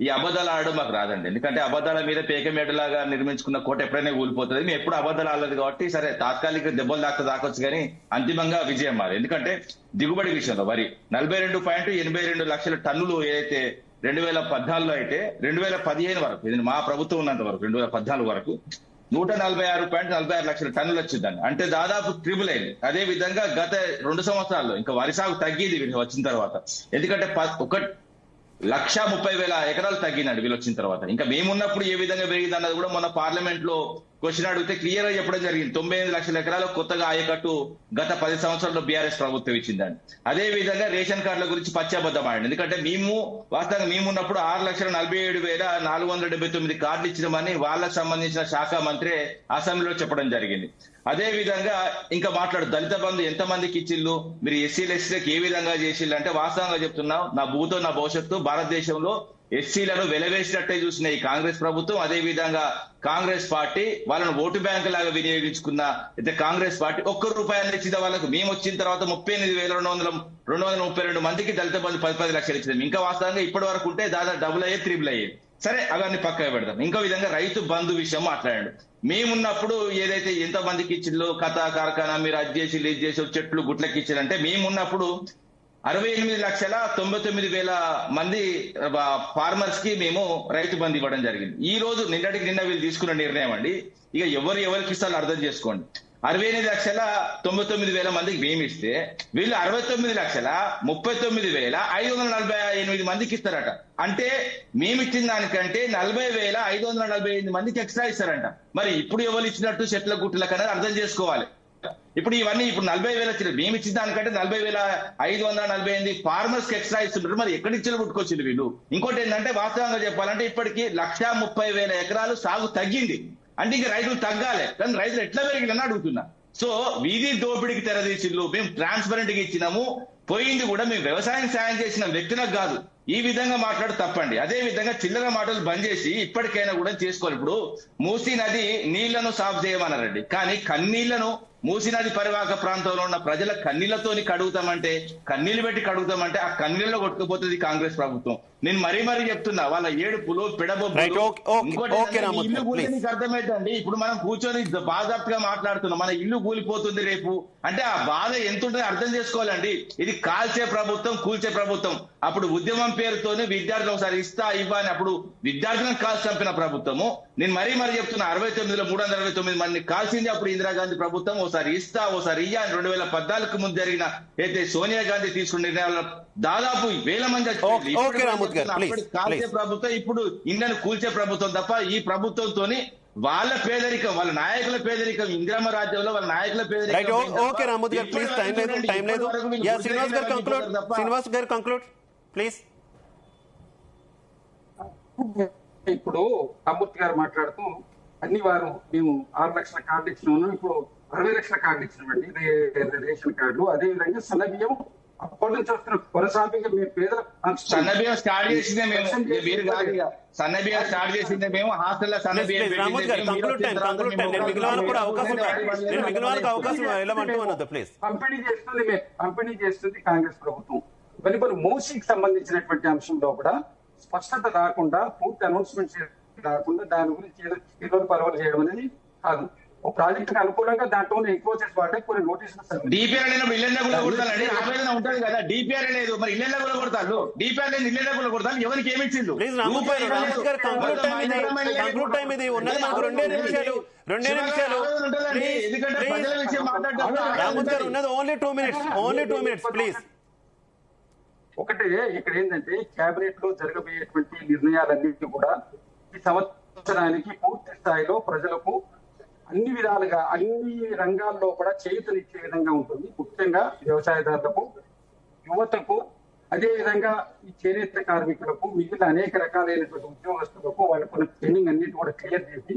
ఈ అబద్ధాలు ఆడడం మాకు రాదండి. ఎందుకంటే అబద్ధాల మీద పేకమేటలాగా నిర్మించుకున్న కోట ఎప్పుడైనా కూలిపోతుంది. మేము ఎప్పుడు అబద్ధాలు ఆడలేదు కాబట్టి సరే తాత్కాలిక దెబ్బలు దాకొచ్చు కానీ అంతిమంగా విజయం మాది. ఎందుకంటే దిగుబడి విషయంలో వరి 42.82 లక్షల టన్నులు ఏదైతే 2014లో అయితే 2015 వరకు, ఇది మా ప్రభుత్వం ఉన్నంత వరకు 2014 వరకు 146.46 లక్షల టన్నులు వచ్చిందండి. అంటే దాదాపు ట్రిపుల్ అయింది. అదే విధంగా గత 2 సంవత్సరాల్లో ఇంకా వరి సాగు తగ్గింది వీళ్ళు వచ్చిన తర్వాత. ఎందుకంటే 1,30,000 ఎకరాలు తగ్గిందండి వీళ్ళు వచ్చిన తర్వాత. ఇంకా మేమున్నప్పుడు ఏ విధంగా పెరిగింది అన్నది కూడా మొన్న పార్లమెంట్ లో క్వశ్చన్ అడిగితే క్లియర్ గా చెప్పడం జరిగింది. 98 లక్షల ఎకరాలు కొత్తగా ఆయకట్టు గత 10 సంవత్సరాల్లో బీఆర్ఎస్ ప్రభుత్వం ఇచ్చిందండి. అదే విధంగా రేషన్ కార్డుల గురించి పశ్చాబద్ధం ఆడండి. ఎందుకంటే వాస్తవంగా మేమున్నప్పుడు 6,47,479 కార్డులు ఇచ్చినామని వాళ్ళకు సంబంధించిన శాఖ మంత్రి అసెంబ్లీలో చెప్పడం జరిగింది. అదే విధంగా ఇంకా మాట్లాడు దళిత బంధు ఎంతమందికి ఇచ్చిళ్ళు, మీరు ఎస్సీలు ఎస్సీలకు ఏ విధంగా చేసిళ్ళు అంటే వాస్తవంగా చెప్తున్నాం, నా భూతో నా భవిష్యత్తు భారతదేశంలో ఎస్సీలను వెలవేసినట్టే చూసిన ఈ కాంగ్రెస్ ప్రభుత్వం. అదే విధంగా కాంగ్రెస్ పార్టీ వాళ్ళను ఓటు బ్యాంకు లాగా వినియోగించుకున్న అయితే కాంగ్రెస్ పార్టీ ₹1 ఇచ్చిన వాళ్ళకు మేము వచ్చిన తర్వాత 38,232 మందికి దళిత బంధు 10 లక్షలు ఇచ్చింది. ఇంకా వాస్తవంగా ఇప్పటి వరకు ఉంటే దాదాపు డబుల్ అయ్యే ట్రిపుల్ అయ్యేది. సరే అవన్నీ పక్కన పెడదాం. ఇంకో విధంగా రైతు బంధు విషయం మాట్లాడాడు. మేమున్నప్పుడు ఏదైతే ఎంత మందికి ఇచ్చిల్లో కథా కార్ఖానా మీరు అది చేసి ఇది చేసి చెట్లు గుట్లకి ఇచ్చారంటే మేమున్నప్పుడు 68,99,000 మంది ఫార్మర్స్ కి మేము రైతు బంధు ఇవ్వడం జరిగింది. ఈ రోజు నిన్న వీళ్ళు తీసుకున్న నిర్ణయం అండి. ఇక ఎవరికి ఇస్తారో అర్థం చేసుకోండి. 68,99,000 మందికి మేము ఇస్తే వీళ్ళు 69,39,548 మందికి ఇస్తారట. అంటే మేమిచ్చిన దానికంటే 40,548 మందికి ఎక్స్ట్రా ఇస్తారంట. మరి ఇప్పుడు ఎవరు ఇచ్చినట్టు చెట్ల గుట్ల కన్నా అర్థం చేసుకోవాలి. ఇప్పుడు ఇవన్నీ ఇప్పుడు 40,000 వచ్చింది, మేము ఇచ్చిన దానికంటే 40,548 ఫార్మర్స్ కి ఎక్స్ట్రా ఇస్తుంటారు. మరి ఎక్కడి నుంచి పుట్టుకొచ్చింది వీళ్ళు? ఇంకోటి ఏంటంటే వాస్తవంగా చెప్పాలంటే ఇప్పటికీ 130,000 ఎకరాలు సాగు తగ్గింది. అంటే ఇంకా రైతులు తగ్గాలి, కానీ రైతులు ఎట్లా పెరిగిందని అడుగుతున్నా. సో వీధి దోపిడికి తెరదీసిళ్ళు. మేము ట్రాన్స్పరెంట్ గా ఇచ్చినాము, పోయింది కూడా మేము వ్యవసాయం సాయం చేసిన వ్యక్తులకు కాదు. ఈ విధంగా మాట్లాడు తప్పండి. అదే విధంగా చిల్లర మాటలు బంద్ చేసి ఇప్పటికైనా కూడా చేసుకోవాలి. ఇప్పుడు మూసీ నది నీళ్లను సాఫ్ చేయమన్నారండి, కానీ కన్నీళ్లను మూసీ నది పరివాహక ప్రాంతంలో ఉన్న ప్రజల కన్నీళ్లతోని కన్నీళ్లు పెట్టి కడుగుతామంటే ఆ కన్నీళ్ళలో కొట్టుకుపోతుంది కాంగ్రెస్ ప్రభుత్వం. నేను మరీ చెప్తున్నా, వాళ్ళ ఏడుపులు పెడబొబ్బులు. నీకు అర్థమైందండి. ఇప్పుడు మనం కూర్చొని బాధాప్తగా మాట్లాడుతున్నాం, మన ఇల్లు కూలిపోతుంది రేపు అంటే ఆ బాధ ఎంత ఉంటుందో అర్థం చేసుకోవాలండి. ఇది కాల్చే ప్రభుత్వం, కూల్చే ప్రభుత్వం. అప్పుడు ఉద్యమం పేరుతోనే విద్యార్థులు ఒకసారి ఇవ్వ అని అప్పుడు విద్యార్థులను కాల్చి చంపిన ప్రభుత్వము. నేను మరీ చెప్తున్నా, 69లో 369 మందిని కాల్చింది అప్పుడు ఇందిరాగాంధీ ప్రభుత్వం. ఓసారి ఓసారి ఇయ్య అని 2014 ముందు జరిగిన అయితే సోనియా గాంధీ తీసుకున్న నిర్ణయాల దాదాపు 1000 మంది కాల్చే ప్రభుత్వం, ఇప్పుడు ఇండియన్ కూల్చే ప్రభుత్వం తప్ప ఈ ప్రభుత్వంతోని వాళ్ళ పేదరికం, వాళ్ళ నాయకుల పేదరికం, ఇందిరమ్మ రాజ్యంలో వాళ్ళ నాయకుల పేదరికం. ఇప్పుడు అమూర్తి గారు మాట్లాడుతూ అన్ని వారు మేము 6 లక్షల కార్డు ఇచ్చినాము, ఇప్పుడు 60 లక్షల కార్డులు ఇచ్చినామండి రేషన్ కార్డులు. అదే విధంగా సన్నబియ్యం అప్పటి నుంచి వస్తున్న కొనసాగింపు మీ పేదల సన్నబియ్యం స్టార్ట్ చేసిందే మేము, సన్నబియ్యం స్టార్ట్ చేసిందే మేము. హాస్టల్లో సన్నబియ్యం పంపిణీ చేస్తుంది కాంగ్రెస్ ప్రభుత్వం. మరి మూసీకి సంబంధించినటువంటి అంశంలో కూడా స్పష్టత రాకుండా, పూర్తి అనౌన్స్మెంట్ రాకుండా దాని గురించి ఏదో ఈరోజు పర్వాలు చేయడం అనేది కాదు. ఒక ప్రాజెక్ట్ అనుకూలంగా దాంట్లో ఎక్కువ చేసి వాడే కొన్ని నోటీసులు డిపిఆర్ ఇళ్ళ కొడతానండి. ఆవేదన ఉంటుంది కదా, డిపిఆర్ లేదు మరి ఇళ్ళ కూడా కొడతారు. డిపిఆర్ లేదు ఇళ్ళ కూడా కొడతారు. ఎవరికి ఏమి ఇచ్చిండు? ఎందుకంటే ప్రజల విషయం మాట్లాడతారు. ఒకటే ఇక్కడ ఏంటంటే కేబినెట్ లో జరగబోయేటువంటి నిర్ణయాలన్నింటినీ కూడా ఈ సంవత్సరానికి పూర్తి స్థాయిలో ప్రజలకు అన్ని విధాలుగా అన్ని రంగాల్లో కూడా చేయూతనిచ్చే విధంగా ఉంటుంది. ముఖ్యంగా వ్యవసాయదారులకు, యువతకు, అదే విధంగా ఈ చేనేత కార్మికులకు, మిగిలిన అనేక రకాలైనటువంటి ఉద్యోగస్తులకు వాళ్ళకున్న ట్రైనింగ్ అన్నింటి కూడా క్లియర్ చేసి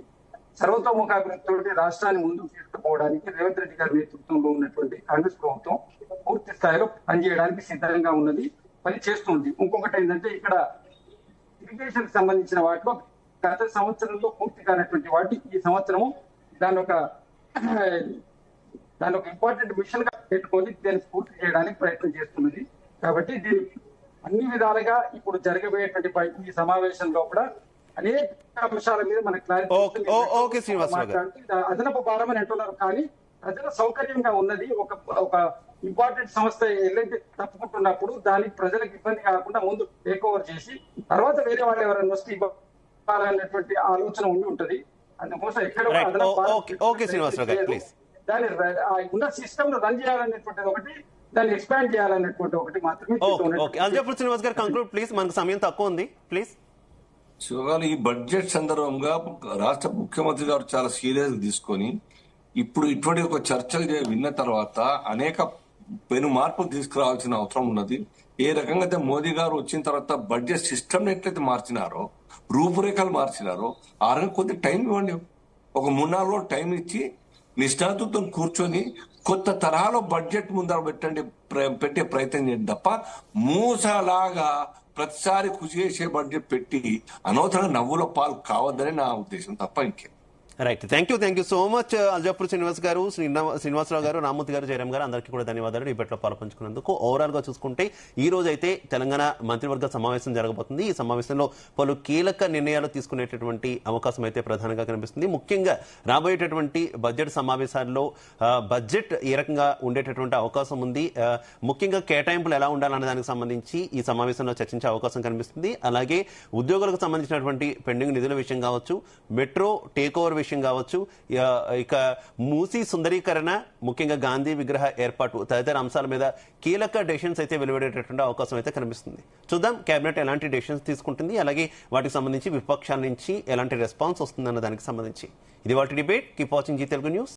సర్వతోముఖాభివృద్ధితో రాష్ట్రాన్ని ముందుకు తీసుకుపోవడానికి రేవంత్ రెడ్డి గారి నేతృత్వంలో ఉన్నటువంటి కాంగ్రెస్ ప్రభుత్వం పూర్తి స్థాయిలో పనిచేయడానికి సిద్ధంగా ఉన్నది, పని చేస్తుంది. ఇంకొకటి ఏంటంటే ఇక్కడ ఇరిగేషన్ సంబంధించిన వాటిలో గత సంవత్సరంలో పూర్తి కానటువంటి వాటి ఈ సంవత్సరము దాని ఒక ఇంపార్టెంట్ మిషన్ గా పెట్టుకొని దాన్ని పూర్తి చేయడానికి ప్రయత్నం చేస్తున్నది. కాబట్టి దీని అన్ని విధాలుగా ఇప్పుడు జరగబోయేటువంటి ఈ సమావేశంలో కూడా అనేక అంశాల మీద మనకు క్లారిటీ అదనపు భారం అని అంటున్నారు, కానీ ప్రజల సౌకర్యంగా ఉన్నది. ఒక ఇంపార్టెంట్ సంస్థ ఎల్ఐటి తప్పుకుంటున్నప్పుడు దానికి ప్రజలకు ఇబ్బంది కాకుండా ముందు టేక్ ఓవర్ చేసి తర్వాత వేరే వాళ్ళు ఎవరైనా వస్తే ఇవ్వాలన్నటువంటి ఆలోచన ఉండి ఉంటది. అందుకోసం ఎక్కడ దాన్ని ఉన్న సిస్టమ్ ను రన్ చేయాలనేటువంటిది ఒకటి, దాన్ని ఎక్స్పాండ్ చేయాలనేటువంటి ఒకటి మాత్రమే. శ్రీనివాస్ గారు కంక్లూడ్ ప్లీజ్, మనకు సమయం తక్కువ ఉంది ప్లీజ్. శివగారు ఈ బడ్జెట్ సందర్భంగా రాష్ట్ర ముఖ్యమంత్రి గారు చాలా సీరియస్ తీసుకొని ఇప్పుడు ఇటువంటి ఒక చర్చలు విన్న తర్వాత అనేక పెను మార్పులు తీసుకురావాల్సిన అవసరం ఉన్నది. ఏ రకంగా అయితే మోదీ గారు వచ్చిన తర్వాత బడ్జెట్ సిస్టమ్ ఎట్లయితే మార్చినారో, రూపురేఖలు మార్చినారో, ఆ రకంగా కొద్ది టైం ఇవ్వండి. ఒక 3-4 రోజులు టైం ఇచ్చి నిష్ణాతులతో కూర్చొని కొత్త తరహాలో బడ్జెట్ ముందర పెట్టే ప్రయత్నం చేయండి తప్ప మూసలాగా ప్రతిసారి కృషి చేసే బడ్జెట్ పెట్టి అనవసరంగా నవ్వుల పాలు కావద్దని నా ఉద్దేశం తప్ప ఇంకే. Right, thank you so much Aljapur Srinivas గారు, శ్రీనివాసరావు గారు, రామ్మూర్తి గారు, జయరామ్ గారు, అందరికీ కూడా ధన్యవాదాలు డిబేట్లో పాల్పంచుకున్నందుకు. ఓవరాల్ గా చూసుకుంటే ఈ రోజు అయితే తెలంగాణ మంత్రివర్గ సమావేశం జరగబోతుంది. ఈ సమావేశంలో పలు కీలక నిర్ణయాలు తీసుకునేటటువంటి అవకాశం అయితే ప్రధానంగా కనిపిస్తుంది. ముఖ్యంగా రాబోయేటటువంటి బడ్జెట్ సమావేశాల్లో బడ్జెట్ ఏ రకంగా ఉండేటటువంటి అవకాశం ఉంది, ముఖ్యంగా కేటాయింపులు ఎలా ఉండాలనే దానికి సంబంధించి ఈ సమావేశంలో చర్చించే అవకాశం కనిపిస్తుంది. అలాగే ఉద్యోగులకు సంబంధించినటువంటి పెండింగ్ నిధుల విషయం కావచ్చు, మెట్రో టేక్ ఓవర్ విషయం కావచ్చు, ఇక మూసీ సుందరీకరణ, ముఖ్యంగా గాంధీ విగ్రహ ఏర్పాటు తదితర అంశాల మీద కీలక డెసిషన్స్ అయితే వెలువడేటటువంటి అవకాశం అయితే కనిపిస్తుంది. చూద్దాం కేబినెట్ ఎలాంటి డెసిషన్స్ తీసుకుంటుంది, అలాగే వాటికి సంబంధించి విపక్షాల నుంచి ఎలాంటి రెస్పాన్స్ వస్తుందన్న దానికి సంబంధించి. ఇది వాటి debate. Keep watching Zee Telugu news.